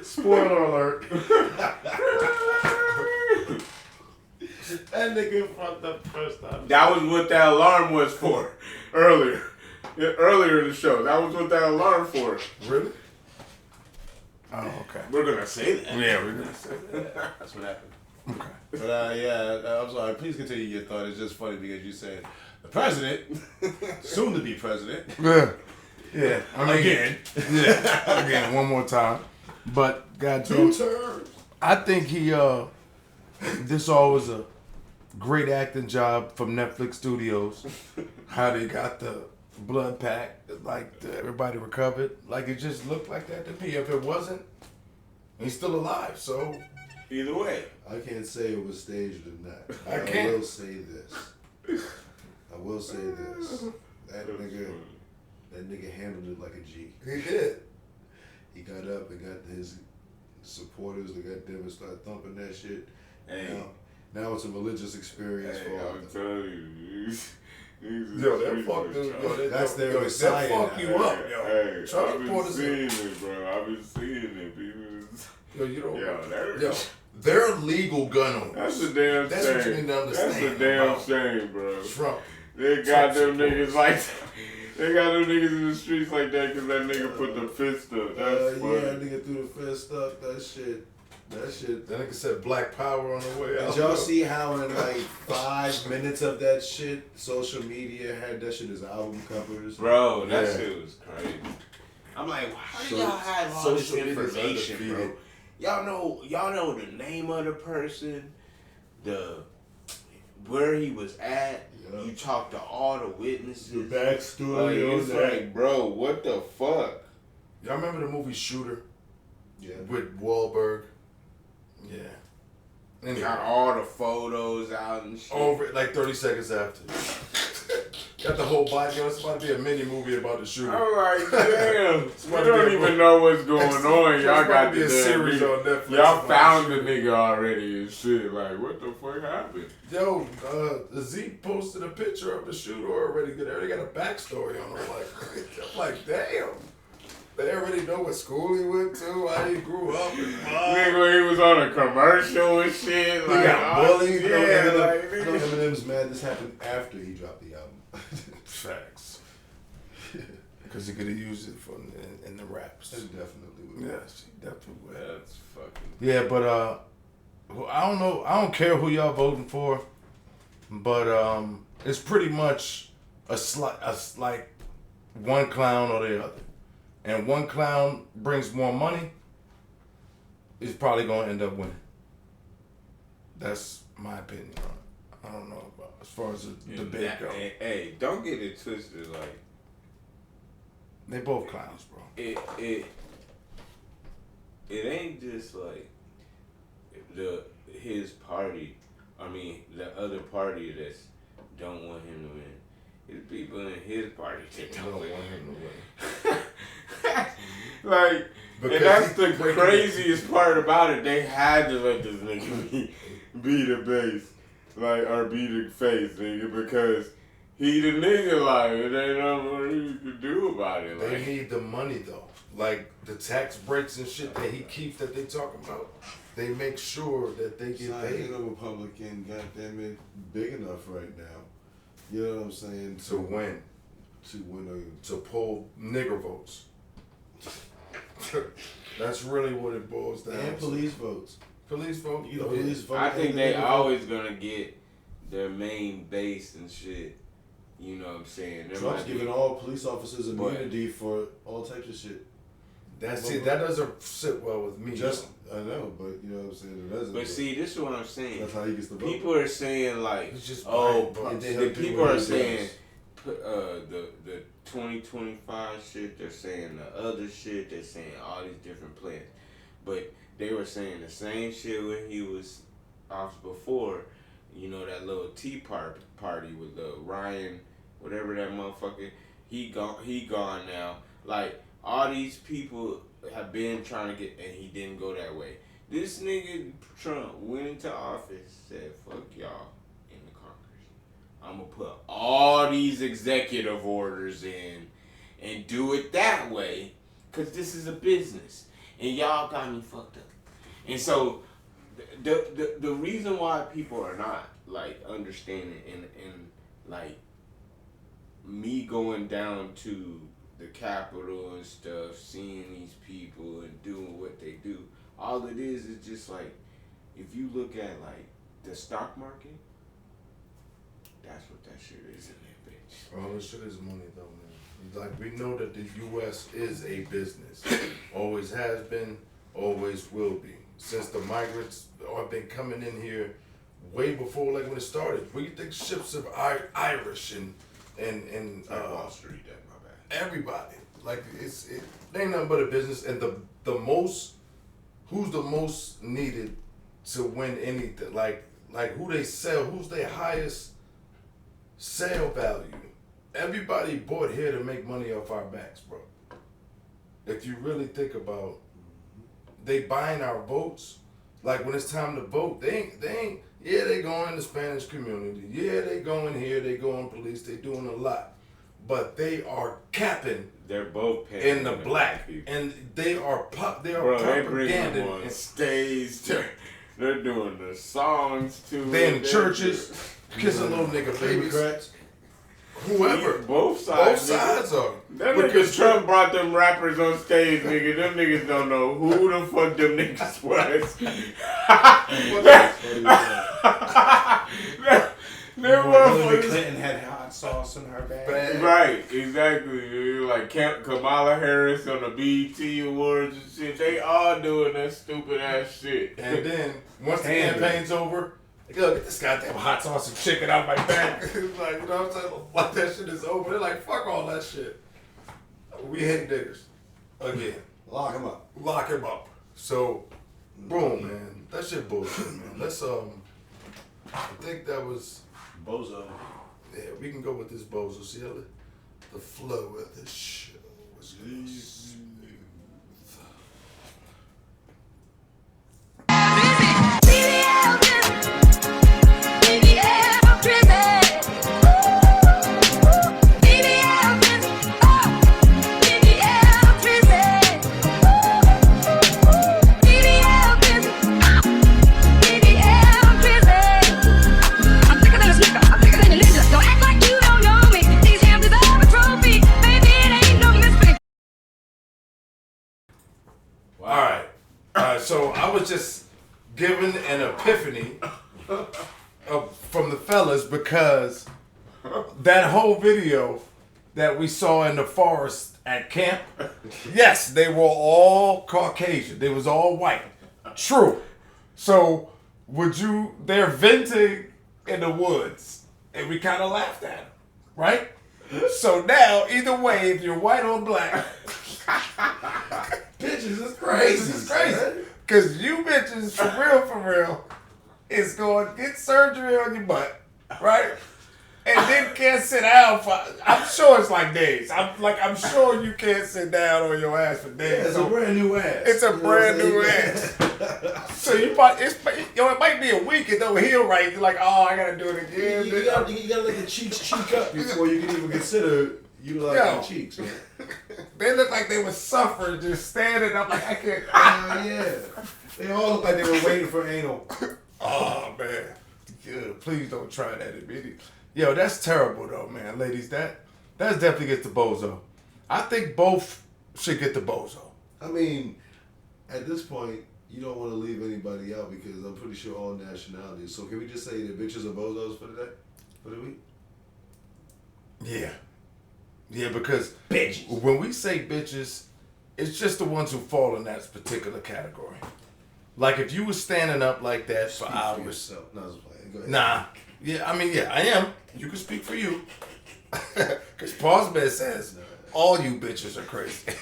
spoiler alert. That nigga fucked up the first time. That was what that alarm was for earlier. Earlier in the show. That was what that alarm for. Really? Oh, okay. We're gonna say that. Yeah, we're gonna say that. That's what happened. Okay. But yeah, I'm sorry. Please continue your thought. It's just funny because you said the president, soon to be president. Yeah. Yeah. I mean, Again. Yeah. Again, one more time. But goddamn, 2 terms. I think he this all was a great acting job from Netflix Studios. How they got the blood pack, like everybody recovered, like it just looked like that to me. If it wasn't, he's still alive. So either way, I can't say it was staged or not. I can't. will say this. I will say this. That nigga handled it like a G. He did. He got up and got his supporters. They got them and started thumping that shit. Hey. Now it's a religious experience for all I'm of them. telling you. Yo, that fuck dude. That's their They'll Messiah. fuck you up, yo. Hey, Trump I've been supporters seeing it, bro. I've been seeing it. People. Yo, you don't. Yo, they're legal gun owners. That's a damn That's shame. what you need to understand. That's a damn about shame, bro. Trump. They got them niggas like they got them niggas in the streets like that because that nigga put the fist up. That's funny. Yeah, that nigga threw the fist up. That shit. That nigga said Black Power on the way out. Did y'all see how in like 5 minutes of that shit, social media had that shit as album covers? Bro, that shit was crazy. I'm like, how do y'all have all this social media's information, bro? undefeated. Y'all know the name of the person, where he was at. Yep. You talk to all the witnesses. The backstory like, it's like, bro, what the fuck? Y'all remember the movie Shooter? Yeah. With Wahlberg? Yeah. Anyway. Got all the photos out and shit. Over like 30 seconds after. Got the whole body. Yo, it's about to be a mini movie about the shooter. I'm like, damn. You don't even know what's going on. Y'all got the series on Netflix. Y'all found the nigga already and shit. Like, what the fuck happened? Yo, Z posted a picture of the shooter already. They already got a backstory on him. I'm like, damn. They already know what school he went to, how he grew up. Nigga, he was on a commercial and shit. He got bullied. Eminem's mad this happened after he dropped the album. Facts. Because he could have used it for in the raps. It definitely would. Yes, he definitely would. That's fucking. Yeah, but I don't know. I don't care who y'all voting for, but it's pretty much like one clown or the other. And one clown brings more money, is probably going to end up winning. That's my opinion on it. I don't know about as far as the debate goes. Hey, don't get it twisted. Like, they both clowns, bro. It ain't just like his party. I mean, the other party that's don't want him to win. It's people in his party that don't want him to win. Like, because and that's the craziest part about it. They had to let this nigga be the base, like, or be the face, nigga, because he the nigga. Like, it ain't nothing you can do about it. They like, need the money though, like the tax breaks and shit that he keeps that they talking about. They make sure that they get paid. Ain't no Republican, goddamn it, big enough right now. You know what I'm saying? To win. To pull nigger votes. That's really what it boils down to. And police votes. Police vote. Police vote. I think they always gonna get their main base and shit. You know what I'm saying? Trump's giving all police officers immunity for all types of shit. That's it. That doesn't sit well with me. I know, but you know what I'm saying? It doesn't. But see, this is what I'm saying. That's how he gets the vote. People are saying like, just the people are saying the 2025 shit. They're saying the other shit. They're saying all these different plans, but they were saying the same shit when he was off before. You know, that little tea party with the Ryan, whatever that motherfucker. He gone now. Like, all these people have been trying to get, and he didn't go that way. This nigga Trump went into office, said, "Fuck y'all in the Congress. I'm gonna put all these executive orders in and do it that way, cause this is a business, and y'all got me fucked up." And so, the reason why people are not like understanding and like me going down to the Capitol and stuff, seeing these people and doing what they do, all it is just like, if you look at like the stock market, that's what that shit is in that bitch. All this shit is money though, man. Like, we know that the U.S. is a business. Always has been, always will be. Since the migrants have been coming in here way before, like when it started. We think ships of Irish and Wall Street, that's my bad. Everybody. Like, it ain't nothing but a business. And the most, who's the most needed to win anything? Like who they sell, who's their highest sale value? Everybody bought here to make money off our backs, bro. If you really think about, they buying our votes. Like, when it's time to vote, they ain't, yeah, they go in the Spanish community. Yeah, they go in here, they go in police, they doing a lot. But they are capping. They're both paying in the black people. And they are Bro, propaganda. They bring on stage. They're doing the songs too. They in churches, kissing little nigga babies. Democrats. Whoever. Both sides are. That nigga Trump brought them rappers on stage, nigga. Them niggas don't know who the fuck them niggas was. Hillary Clinton had hot sauce in her bag. Right, exactly. Like Kamala Harris on the BET Awards and shit. They all doing that stupid ass shit. And then, once the campaign's over, go get this goddamn hot sauce and chicken out my bag. It's like, you know what I'm saying? Like, that shit is over. They're like, fuck all that shit. We hate niggas. Again. Lock him up. Lock him up. So, boom, man. That shit bullshit, man. Let's, I think that was... Bozo. Yeah, we can go with this bozo. See how the flow of this show was smooth. So I was just given an epiphany from the fellas, because that whole video that we saw in the forest at camp, yes, they were all Caucasian. They was all white. True. So they're venting in the woods, and we kind of laughed at them, right? So now, either way, if you're white or black, bitches is crazy. It's crazy. Because you bitches, for real, is going to get surgery on your butt, right? And then can't sit down for, I'm sure it's like days. I'm sure you can't sit down on your ass for days. Yeah, it's a brand new ass. It's a brand new ass. So it might be a week, it don't heal right. You're like, oh, I got to do it again. You gotta let the cheeks cheek up before you can even consider utilizing the cheeks, man. They look like they were suffering, just standing up like, I can't. Yeah. They all look like they were waiting for anal. Oh, man. Good. Please don't try that immediately. Yo, that's terrible, though, man. Ladies, that definitely gets the bozo. I think both should get the bozo. I mean, at this point, you don't want to leave anybody out, because I'm pretty sure all nationalities. So can we just say that bitches are bozos for the day? For the week? Yeah. Yeah, because bitches. When we say bitches, it's just the ones who fall in that particular category. Like, if you were standing up like that for hours. No, I was playing. Go ahead. Nah. Yeah, I mean, yeah, I am. You can speak for you. Because Paul's man says, all you bitches are crazy.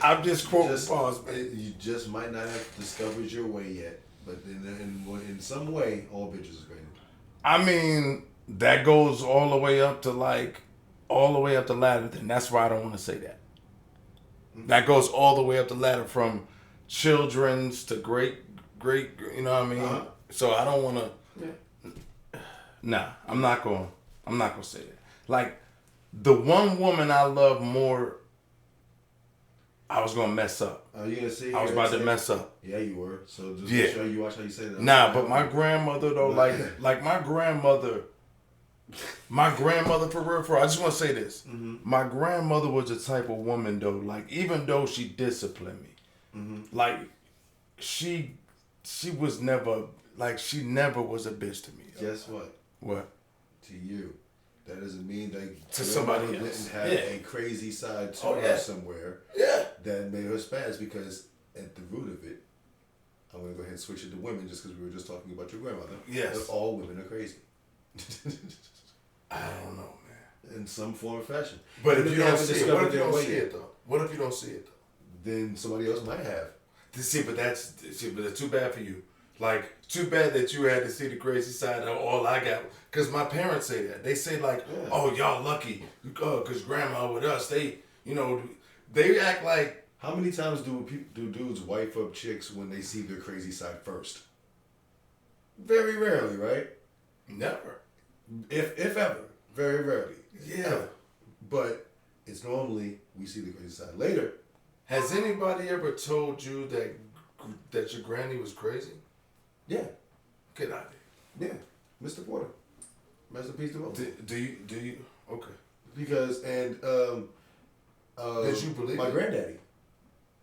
I'm just quoting Paul's man. You just might not have discovered your way yet. But in some way, all bitches are crazy. I mean, that goes all the way up to ladder. Then that's why I don't want to say that. That goes all the way up the ladder from children's to great, you know what I mean? So I don't want to, nah, I'm not going to say that. Like, the one woman I love more, I was going to mess up. Oh, you gonna see? I was about to mess up. Yeah, you were. So just Yeah. make sure you watch how you say that. Nah, but my grandmother though, like my grandmother for real, I just want to say this. My grandmother was the type of woman though, like even though she disciplined me, like she was never, like she never was a bitch to me. Guess what? What? To you. That doesn't mean that To somebody didn't else. have Yeah. a crazy side to Oh, her yeah. somewhere that made her spaz, because at the root of it, I'm going to go ahead and switch it to women just because we were just talking about your grandmother. Yes. But all women are crazy. I don't know, man. In some form or fashion. But Even if you they don't haven't see it, discovered what if you their don't way see yet. it though? What if you don't see it though? Then somebody else might have. See, but that's too bad for you. Like, too bad that you had to see the crazy side of all I got. Because my parents say that. They say, like, oh, y'all lucky. Because grandma with us, they, you know, they act like. How many times do dudes wife up chicks when they see their crazy side first? Very rarely, right? Never. If ever. Very rarely. Yeah. Ever. But it's normally we see the crazy side later. Has anybody ever told you that your granny was crazy? Yeah. Get out of here. Yeah. Mr. Porter. Rest in peace to both. Do you? Okay. Because, and, did you believe my it? granddaddy.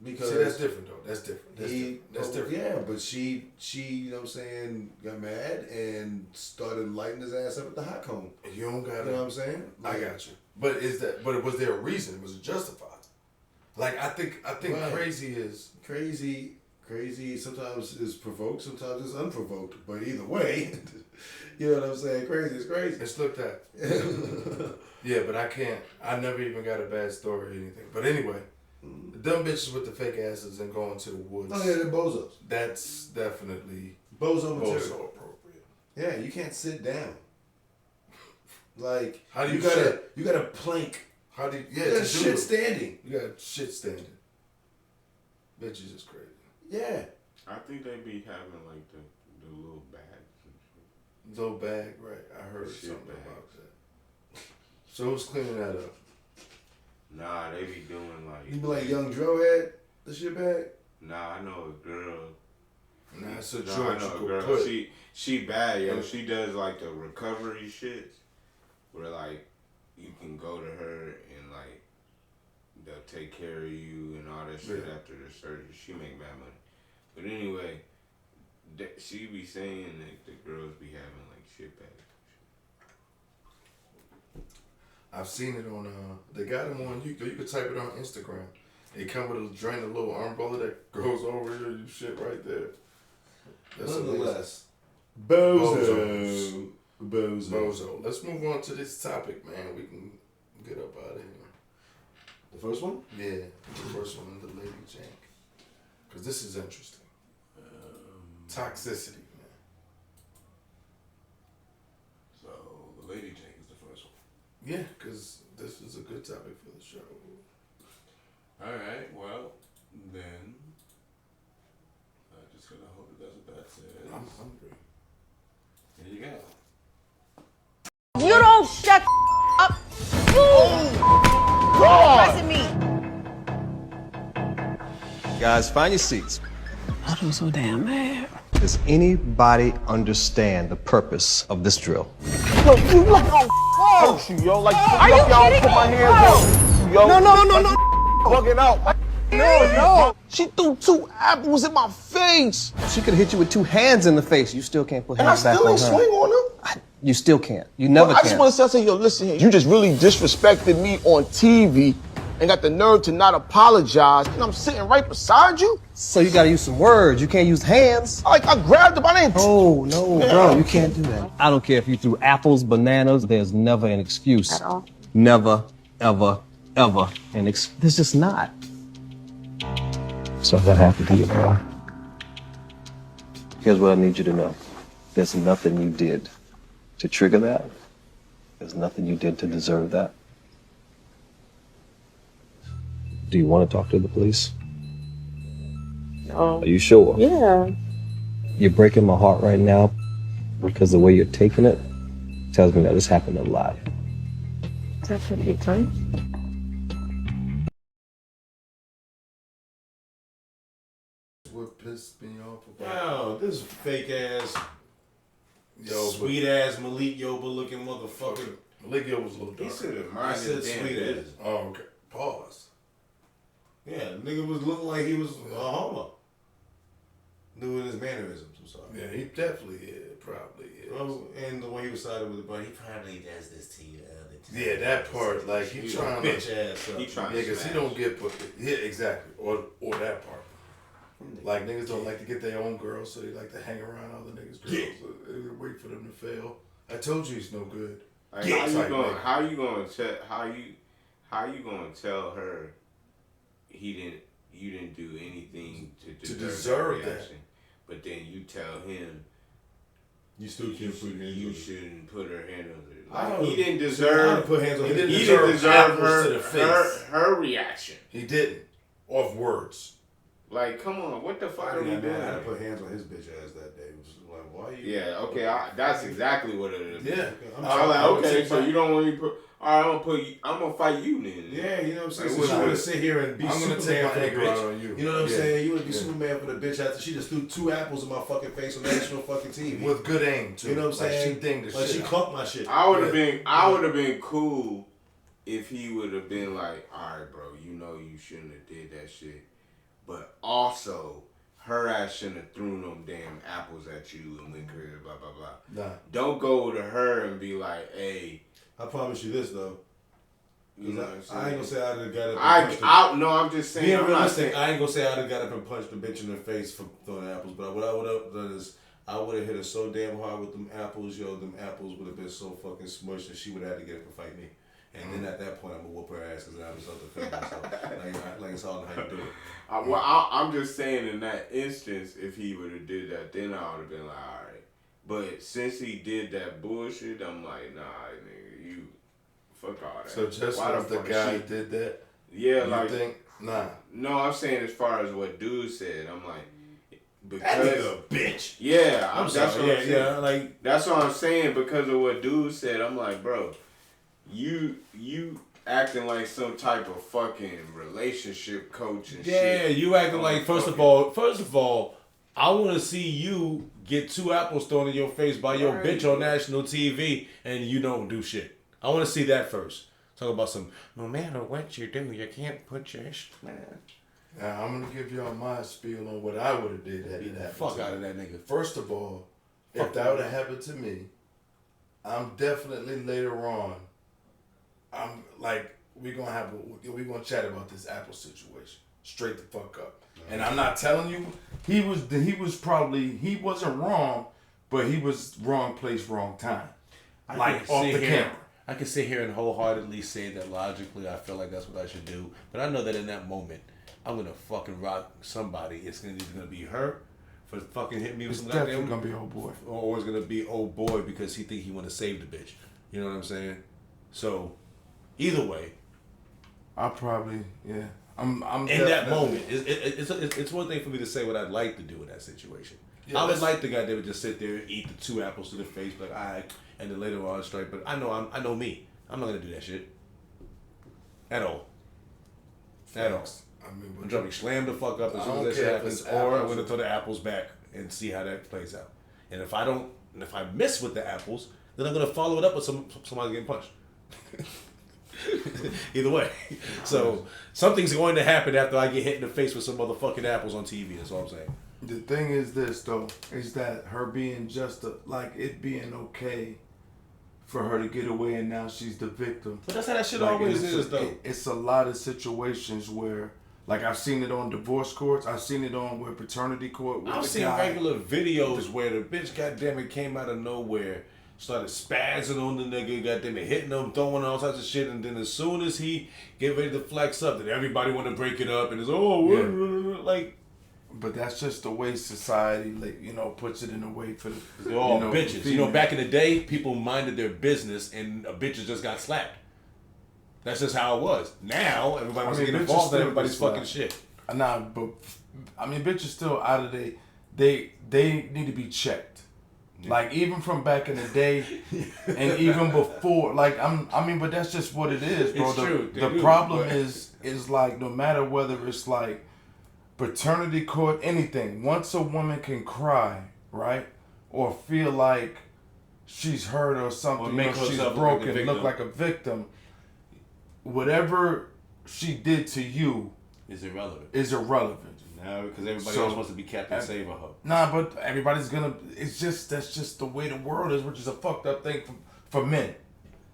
Because see, that's different though. That's different. That's different. Yeah, but she, you know what I'm saying, got mad and started lighting his ass up at the hot cone. You don't got. You know what I'm saying? I got you. But was there a reason? Was it justified? Like I think Right. crazy is crazy. Sometimes is provoked, sometimes it's unprovoked. But either way, you know what I'm saying. Crazy is crazy. It's looked at. Yeah, but I can't. I never even got a bad story or anything. But anyway, them bitches with the fake asses and going to the woods. Oh yeah, they're bozos. That's definitely Bozo material. bozo appropriate. Yeah, you can't sit down. Like How do you you gotta plank. How do you? Yeah, You gotta to do shit it. standing. You got shit standing. Bitches is crazy. Yeah. I think they be having like the little bags and shit. Little bag, right? I heard Shit something bags. about that. So who's cleaning that up? Nah, they be doing like. You be like Young Dro had the shit bag. Nah, I know a girl. Nah, it's a I joint know you a could girl. put. She bad, yo. She does like the recovery shit, where like you can go to her and like they'll take care of you and all that shit Yeah. after the surgery. She make bad money, but anyway, she be saying that the girls be having like shit bags. I've seen it on. They got them on. You could type it on Instagram. It come with a drain, a little umbrella that goes over your shit right there. That's Nonetheless, Bozo. Bozo. Let's move on to this topic, man. We can get up out of here. The first one? Yeah, the first one, the Lady Jank. Because this is interesting. Toxicity, man. So the Lady Jank is the first one. Yeah, because this is a good topic for the show. All right. Well, then I just gonna hope it does what that says. I'm hungry. Here you go. You don't shut up. Pressing me. Guys, find your seats. I'm so damn mad. Does anybody understand the purpose of this drill? Yo, you look on you, yo. Like, Are you kidding put my me? hands on you, yo. No. Bugging out. No. She threw 2 apples in my face. She could hit you with 2 hands in the face. You still can't put And I hands back still on ain't her. swing on them. You still can't. You never I can. just want to say, yo, listen here. You just really disrespected me on TV and got the nerve to not apologize. And I'm sitting right beside you. So you gotta use some words. You can't use hands. Like, I grabbed him. I didn't. Oh, no, Yeah. bro. You can't do that. I don't care if you threw apples, bananas. There's never an excuse. At all? Never, ever, ever. There's just not. So that happened to you, bro. Here's what I need you to know. There's nothing you did to trigger that. There's nothing you did to deserve that. Do you want to talk to the police? No. Are you sure? Yeah. You're breaking my heart right now because the way you're taking it tells me that this happened a lot. That should be fine. What pissed me off Wow, this fake ass, sweet ass Malik Yoba looking motherfucker. Malik Yoba was a little He dark. said I said sweet ass. Oh, okay. Pause. Yeah, nigga was looking like he was a homo. Doing his mannerisms, I'm sorry. Yeah, he definitely is. Probably is. Well, and the way he was sided with it, but he probably does this to you. Yeah, that part, like he trying to bitch ass up. He trying because he don't get put. Yeah, exactly. Or that part. Like niggas don't like to get their own girls, so they like to hang around other niggas' girls. Yeah. They wait for them to fail. I told you he's no good. Like, how you gonna tell her you didn't do anything to deserve that that? reaction, but then you tell him you still can't put hands you on shouldn't put her hand on it. I Like, would- he didn't I deserve. would put hands on He his- didn't he deserve deserved apples to the face. her reaction. He didn't. Off words. Like, come on, what the fuck are we I doing? had to put hands on his bitch ass that day. It was like, why you? Yeah, okay, that's exactly what it is. Yeah. I'm like, I would okay, take so my- you don't want me to put. All right, I'm gonna fight you then. Yeah, you know what I'm saying? Like, So what she I- want to sit here and be I'm gonna Superman take my for the anger bitch. out on you. You know what I'm Yeah. saying? You want to be Yeah. Superman for the bitch after she just threw 2 apples in my fucking face on national fucking TV. With good aim, too. You know what I'm Like, saying? she dinged the Like shit she out. clunked my shit. I would have been cool if he would have been like, all right, bro, you know you shouldn't have did that shit, but also her ass shouldn't have thrown them damn apples at you and went crazy, blah blah blah. Nah. Don't go to her and be like, hey. I promise you this though. You know what I'm saying? I ain't gonna say I'd have got up and punched her. No, I'm just saying. Being I'm not realistic, saying. I ain't gonna say I'd have got up and punched the bitch in the face for throwing apples, but what I would have done is I would have hit her so damn hard with them apples, them apples would have been so fucking smushed that she would have had to get up and fight me. And then at that point, I'm gonna whoop her ass because I was self defense myself. Like it's all in how you do it. I'm just saying in that instance, if he would have did that, then I would have been like, all right. But since he did that bullshit, I'm like, nah, nigga, you fuck all that. So just Why because the fuck guy she- did that, Yeah, you like think, nah. No, I'm saying as far as what dude said, I'm like, That nigga a bitch. Yeah, I'm that's sorry. what I'm Yeah, saying. yeah, like that's what I'm saying because of what dude said. I'm like, bro, you acting like some type of fucking relationship coach and shit. yeah, you acting like first of all, I want to see you get 2 apples thrown in your face by your Right. bitch on national TV and you don't do shit. I want to see that first. Talk about some. No matter what you do, you can't put your man. Now, I'm gonna give y'all my spiel on what I would have did had it happened. Fuck to out me. of that nigga. First of all, Fuck if that that would have nigga. happened to me, I'm definitely later on. I'm like we're gonna chat about this Apple situation straight the fuck up. And I'm not telling you he wasn't wrong, but he was wrong place, wrong time. Like off the camera. I can sit here and wholeheartedly say that logically I feel like that's what I should do. But I know that in that moment, I'm going to fucking rock somebody. It's either going to be her for fucking hitting me with It's some definitely goddamn... gonna be old boy. Or it's going to be old boy because he think he want to save the bitch. You know what I'm saying? So, either way. I probably, yeah. I'm in that definitely- moment. It's one thing for me to say what I'd like to do in that situation. Yeah, I would that's- like the guy that would just sit there and eat the 2 apples to the face, like, all right, and then later on strike. But I know me. I'm not gonna do that shit at all. At all. I mean, I'm trying to slam the fuck up as I soon don't as that shit care if happens, it's or I'm apples gonna or- throw the apples back and see how that plays out. And if I miss with the apples, then I'm gonna follow it up with somebody getting punched. Either way. So something's going to happen after I get hit in the face with some motherfucking apples on TV. That's all I'm saying. The thing is this though, is that her being it being okay for her to get away and now she's the victim. But that's how that shit always is, though. It's a lot of situations where, like I've seen it on divorce courts, I've seen it on where paternity court. I've seen regular videos where the bitch, goddamn it, came out of nowhere, started spazzing on the nigga, goddamn it, hitting him, throwing all types of shit, and then as soon as he get ready to flex up, then everybody want to break it up, and it's like. But that's just the way society, puts it in a way for the. They're all bitches. Back in the day, people minded their business, and a bitch just got slapped. That's just how it was. Now everybody wants to get involved in everybody's fucking shit. Nah, but I mean, bitches still out of they need to be checked. Like even from back in the day, and even before, like but that's just what it is, bro. It's true. The problem is like no matter whether it's like paternity court, anything. Once a woman can cry, right, or feel like she's hurt or something, Or make she's herself broken, look like a victim. Whatever she did to you is irrelevant. Now, because everybody else wants to be Captain Save her. Nah, but everybody's gonna. That's just the way the world is, which is a fucked up thing for men.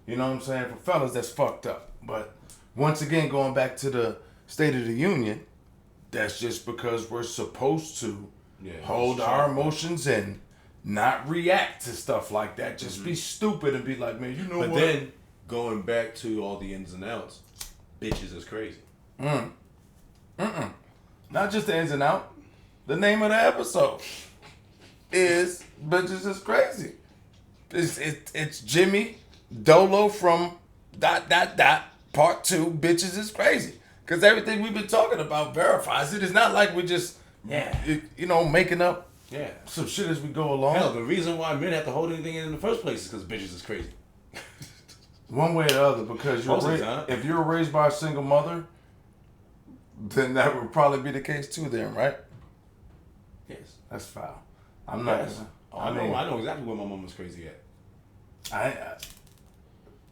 You know what I'm saying? For fellas, that's fucked up. But once again, going back to the State of the Union, that's just because we're supposed to hold our emotions and not react to stuff like that. Just be stupid and be like, man, you know what? But then going back to all the ins and outs, bitches is crazy. Not just the ins and out. The name of the episode is Bitches is Crazy. It's Jimmy Dolo from ... part 2, Bitches is Crazy. Because everything we've been talking about verifies it. It's not like we're just, making up some shit as we go along. Hell, the reason why men have to hold anything in the first place is because bitches is crazy. One way or the other, because if you're raised by a single mother, then that would probably be the case too then, right? Yes. That's foul. I'm not gonna... I know exactly where my mom was crazy at.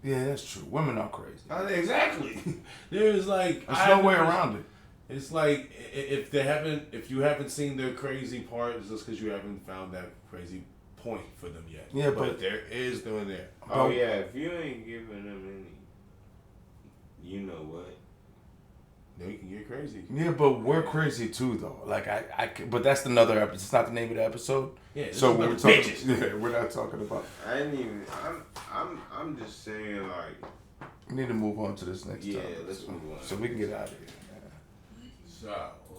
Yeah, that's true. Women are crazy. Exactly. There's like... There's no way around it. It's like, if you haven't seen their crazy part, it's just because you haven't found that crazy point for them yet. Yeah, but there is doing there. Oh yeah, if you ain't giving them any, you know what? Then you can get crazy. Yeah, but we're crazy too, though. Like but that's another episode. It's not the name of the episode. Yeah. So we're talking. Bitches. Yeah, we're not talking about. I didn't even. I'm just saying like. We need to move on to this next topic. Yeah, let's move on. So we can get out of here. So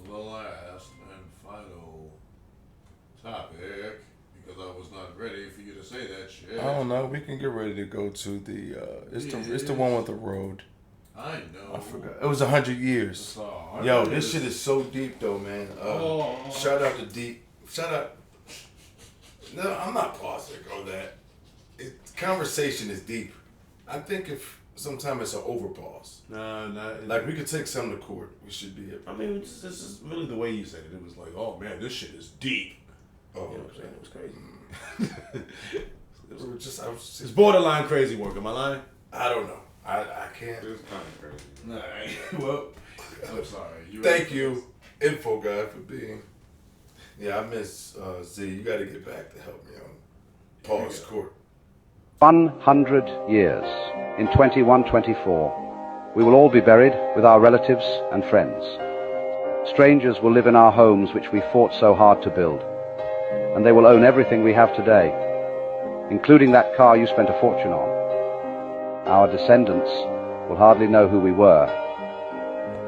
the last and final topic, because I was not ready for you to say that shit. I don't know. We can get ready to go to the. It's the one with the road. I know. I forgot. It was 100 years. Yo, this shit is so deep though, man. Shout out to Deep. Shout out. No, I'm not positive on that. Conversation is deep. I think if sometimes it's an overpause. No, like we could take some to court. We should be able. I mean, this is really the way you said it. It was like, oh man, this shit is deep. Oh, you know what I'm saying? It was crazy. It's borderline crazy work. Am I lying? I don't know. I can't. It was kind of crazy. All right. Well, I'm sorry. Thank you, Info Guy, for being. Yeah, I miss Z. You got to get back to help me on Paul's court. 100 years. In 2124, we will all be buried with our relatives and friends. Strangers will live in our homes which we fought so hard to build, and they will own everything we have today, including that car you spent a fortune on. Our descendants will hardly know who we were.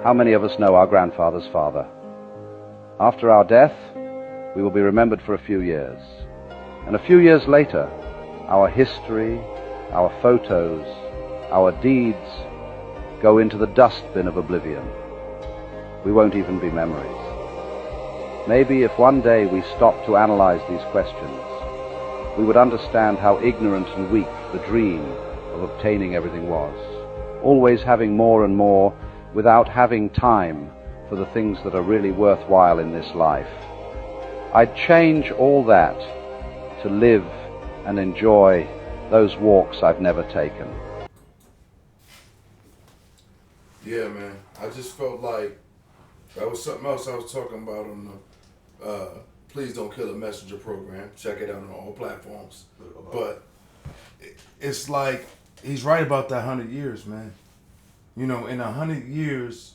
How many of us know our grandfather's father? After our death, we will be remembered for a few years. And a few years later, our history, our photos, our deeds go into the dustbin of oblivion. We won't even be memories. Maybe if one day we stopped to analyze these questions, we would understand how ignorant and weak the dream of obtaining everything was, always having more and more without having time for the things that are really worthwhile in this life. I'd change all that to live and enjoy those walks I've never taken. Yeah, man. I just felt like that was something else I was talking about on the Please Don't Kill a Messenger program. Check it out on all platforms. But it's like he's right about that 100 years, man. You know, in 100 years,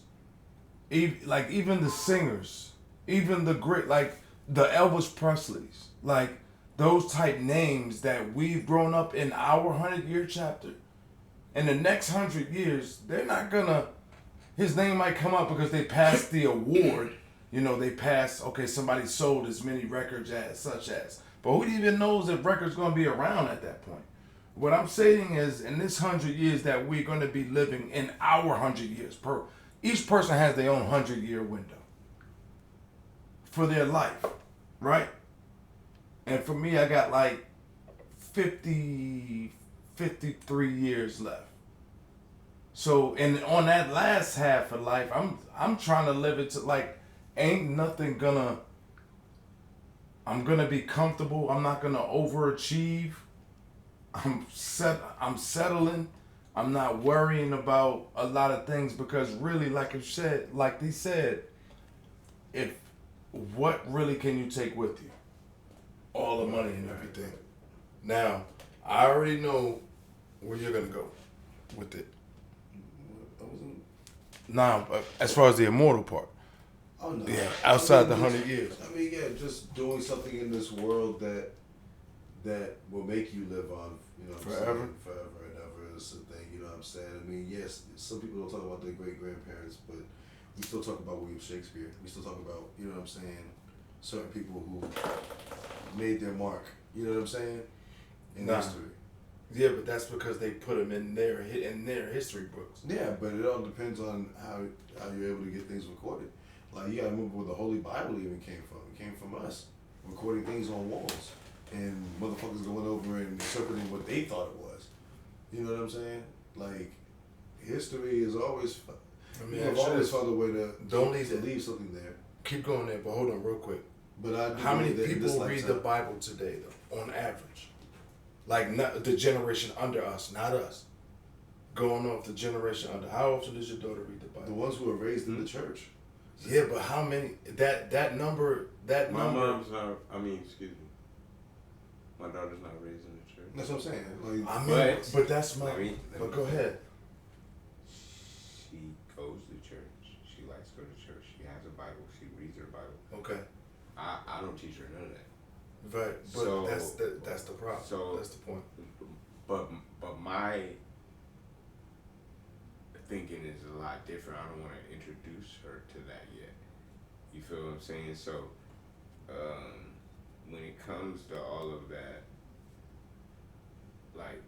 even the singers, even the great, like the Elvis Presleys, like those type names that we've grown up in our 100-year chapter. In the next 100 years, they're not gonna, his name might come up because they passed the award. You know, they passed, okay, somebody sold as many records as such as. But who even knows if records gonna be around at that point? What I'm saying is, in this 100 years that we're going to be living in our 100 years, each person has their own 100-year window for their life, right? And for me, I got like 53 years left. So, and on that last half of life, I'm trying to live it to like, ain't nothing gonna. I'm gonna be comfortable. I'm not gonna overachieve. I'm settling. I'm not worrying about a lot of things because really, like they said, what really can you take with you? All the money and everything. Now, I already know where you're gonna go with it. Now, as far as the immortal part. Oh no. Yeah, outside the 100 years. I mean, yeah, just doing something in this world that will make you live on, you know, Forever? Forever and ever is the thing. You know what I'm saying? I mean, yes, some people don't talk about their great grandparents, but we still talk about William Shakespeare. We still talk about, you know what I'm saying, certain people who made their mark. You know what I'm saying? In history. Yeah, but that's because they put them in their history books. Yeah, but it all depends on how you're able to get things recorded. Like, you gotta remember where the Holy Bible even came from. It came from us, recording things on walls, and motherfuckers going over and interpreting what they thought it was. You know what I'm saying? Like, history is always. I mean, I've always found a way to leave something there. Keep going there, but hold on real quick. But how many people read the Bible today, though, on average? Like, not the generation under us, not us. Going off the generation under. How often does your daughter read the Bible? The ones who are raised in the church. Yeah, but how many? That number. My mom's not. I mean, excuse me. My daughter's not raised in the church. That's what I'm saying. Like, I mean, but that's my. But go ahead. She goes to church. She likes to go to church. She has a Bible. She reads her Bible. Okay. I don't teach her none of that. Right, but so, that's the problem. So that's the point. But my thinking is a lot different. I don't want to introduce her to that yet. You feel what I'm saying? So when it comes to all of that, like,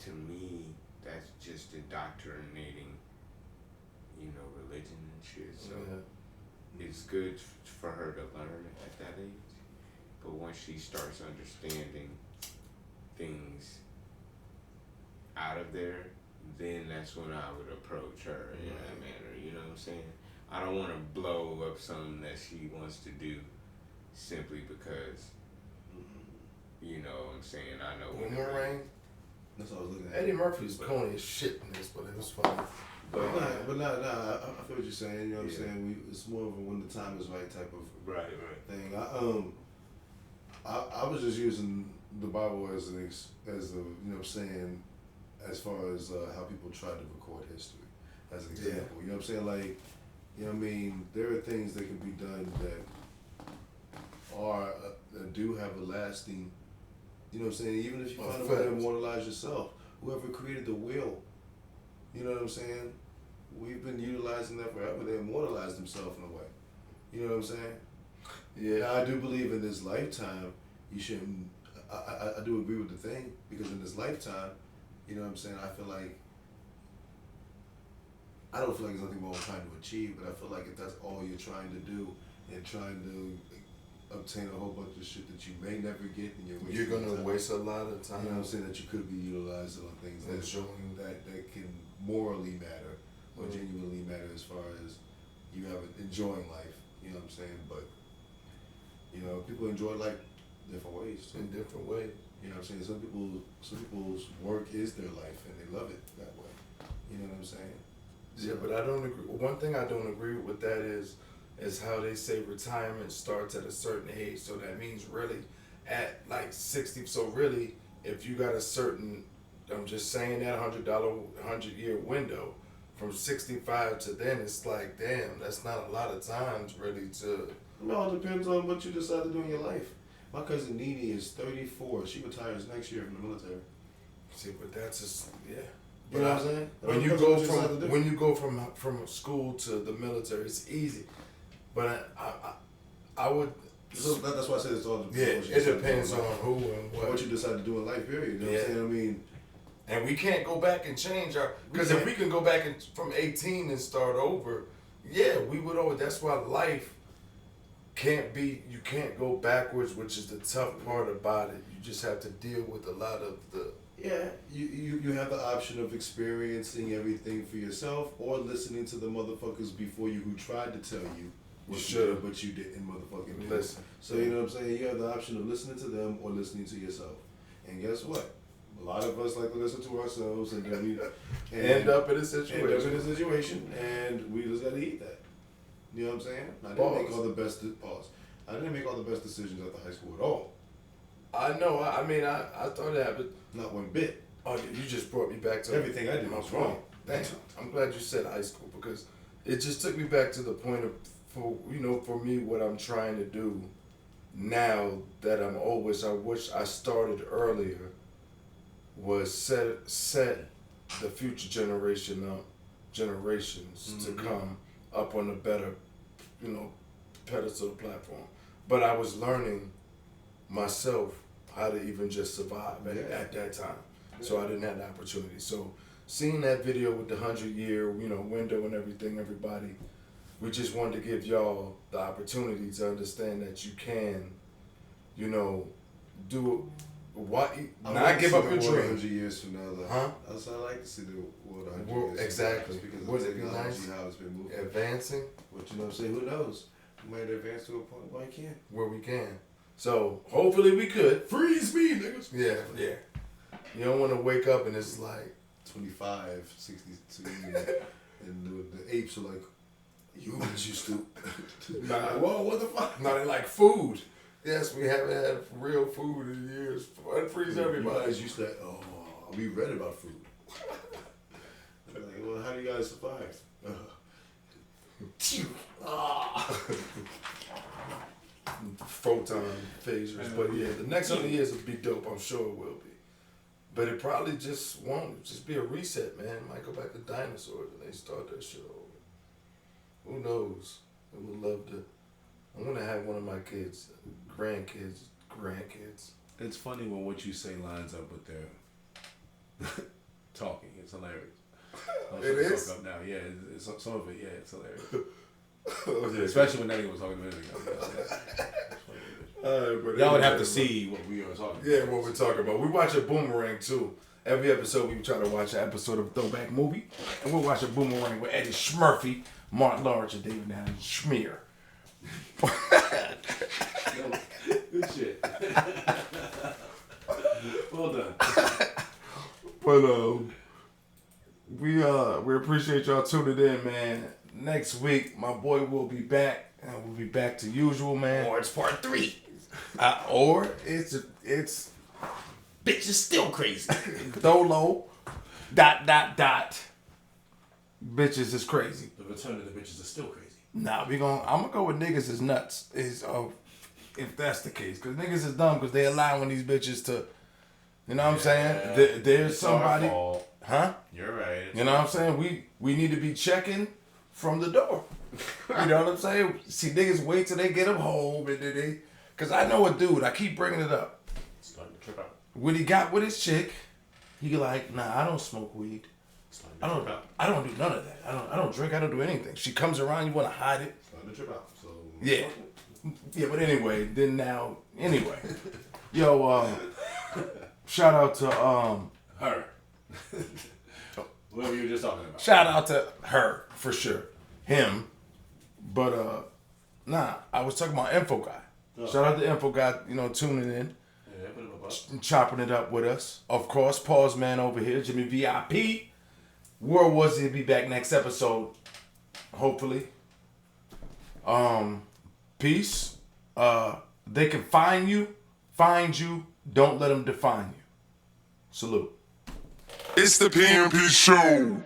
to me, that's just indoctrinating, you know, religion and shit. So it's good for her to learn at that age. But once she starts understanding things out of there, then that's when I would approach her in that manner. You know what I'm saying? I don't want to blow up something that she wants to do simply because, you know what I'm saying, I know when it rains. That's what I was looking at. Eddie Murphy's corny as shit in this, but it was funny. But I feel what you're saying. You know what I'm saying? It's more of a when the time is right type of thing. I was just using the Bible as you know what I'm saying, as far as how people try to record history, as an example. You know what I'm saying? Like, you know what I mean? There are things that can be done that are that do have a lasting. You know what I'm saying? Even if you find a way to immortalize yourself, whoever created the wheel, you know what I'm saying? We've been utilizing that forever. They immortalized themselves in a way. You know what I'm saying? Yeah. Now, I do believe in this lifetime, you shouldn't. I do agree with the thing, because in this lifetime, you know what I'm saying, I feel like, I don't feel like there's nothing wrong with trying to achieve, but I feel like if that's all you're trying to do and trying to obtain a whole bunch of shit that you may never get, and you're gonna waste a lot of time. You know what I'm saying? That you could be utilizing on things that that can morally matter or genuinely matter as far as you have enjoying life. You know what I'm saying? But you know, people enjoy life different ways. In different ways. You know what I'm saying? Some people's work is their life and they love it that way. You know what I'm saying? Yeah, but I don't agree. One thing I don't agree with that is how they say retirement starts at a certain age. So that means really at like 60. So really, if you got a certain, I'm just saying that $100-year window from 65 to then, it's like, damn, that's not a lot of times really to. No, it depends on what you decide to do in your life. My cousin Nene is 34. She retires next year from the military. See, but that's just, yeah. You know what I'm saying? When you go from school to the military, it's easy. But I So that's why I said it's all. It depends on who and what you decide to do in life. Period. You know what I'm saying? I mean, and we can't go back and change our. Because if we can go back from 18 and start over, yeah, we would always. That's why life can't be. You can't go backwards, which is the tough part about it. You just have to deal with a lot of the. Yeah, you have the option of experiencing everything for yourself or listening to the motherfuckers before you who tried to tell you what you did, but you didn't motherfucking listen. So you know what I'm saying? You have the option of listening to them or listening to yourself. And guess what? A lot of us like to listen to ourselves and then we end up in a situation. And we just gotta eat that. You know what I'm saying? I didn't make all the best I didn't make all the best decisions at the high school at all. I know. I mean, I thought it happened. Not one bit. Oh, you just brought me back to everything I did was wrong. Thanks. I'm glad you said high school because it just took me back to the point of, for me, what I'm trying to do now that I wish I started earlier was set the future generations to come up on a better, pedestal platform. But I was learning myself how to even just survive at that time. So I didn't have the opportunity. So seeing that video with the 100-year, window and everything, everybody, we just wanted to give y'all the opportunity to understand that you can, do what, not give up your dream. 100 years from now, though. Huh? I like to see the world 100 years. Exactly. Because Would of it be technology, nice? how it's been moving. Advancing. But you know what I'm saying? Who knows? We might advance to a point where we can. Where we can. So hopefully we could. Freeze me, niggas. Yeah. You don't want to wake up and it's like 25, 60, and the apes are like, humans used to. Whoa, what the fuck? No, they like food. Yes, we haven't had real food in years. Unfreeze everybody. You guys used to, we read about food. Like, well, how do you guys survive? Photon phasers. But yeah, the next 100 years will be dope. I'm sure it will be. But it probably just won't. Just be a reset, man. Might go back to dinosaurs and they start that shit over. Who knows? I would love to. I'm going to have one of my kids, grandkids. It's funny when what you say lines up with their talking. It's hilarious. It is? Up now. Yeah, some of it, yeah, it's hilarious. Oh, yeah. Especially when that nigga was talking a minute ago. Y'all would have to see what we are talking about. Yeah, what we're talking about. We watch a Boomerang too. Every episode we try to watch an episode of a throwback movie. And we'll watch a Boomerang with Eddie Smurfy, Mark Lawrence, and David Allen Schmear. Good shit. Well done. But we appreciate y'all tuning in, man. Next week, my boy will be back, and we'll be back to usual, man. Or it's part 3. Or it's bitch is still crazy. Dolo. ... Bitches is crazy. The return of the bitches is still crazy. Nah, I'm gonna go with niggas is nuts. If that's the case, because niggas is dumb because they allowing these bitches to, you know what I'm saying? There's somebody, huh? You're right. You know what I'm saying? We need to be checking from the door. You know what I'm saying? See, niggas wait till they get them home and then they, because I know a dude. I keep bringing it up. Starting to trip out. When he got with his chick, he like, nah, I don't smoke weed. I don't do none of that. I don't drink. I don't do anything. She comes around, you want to hide it. Starting to trip out. So Yeah, but anyway, yo, shout out to her. Whoever you were just talking about. Shout out to her for sure, him, but I was talking about Info Guy. Oh. Shout out to Info Guy, tuning in, Yeah, put him up. chopping it up with us. Of course, Pause Man over here, Jimmy VIP. World War Z will be back next episode, hopefully. Peace. They can find you, don't let them define you. Salute. It's the PMP show.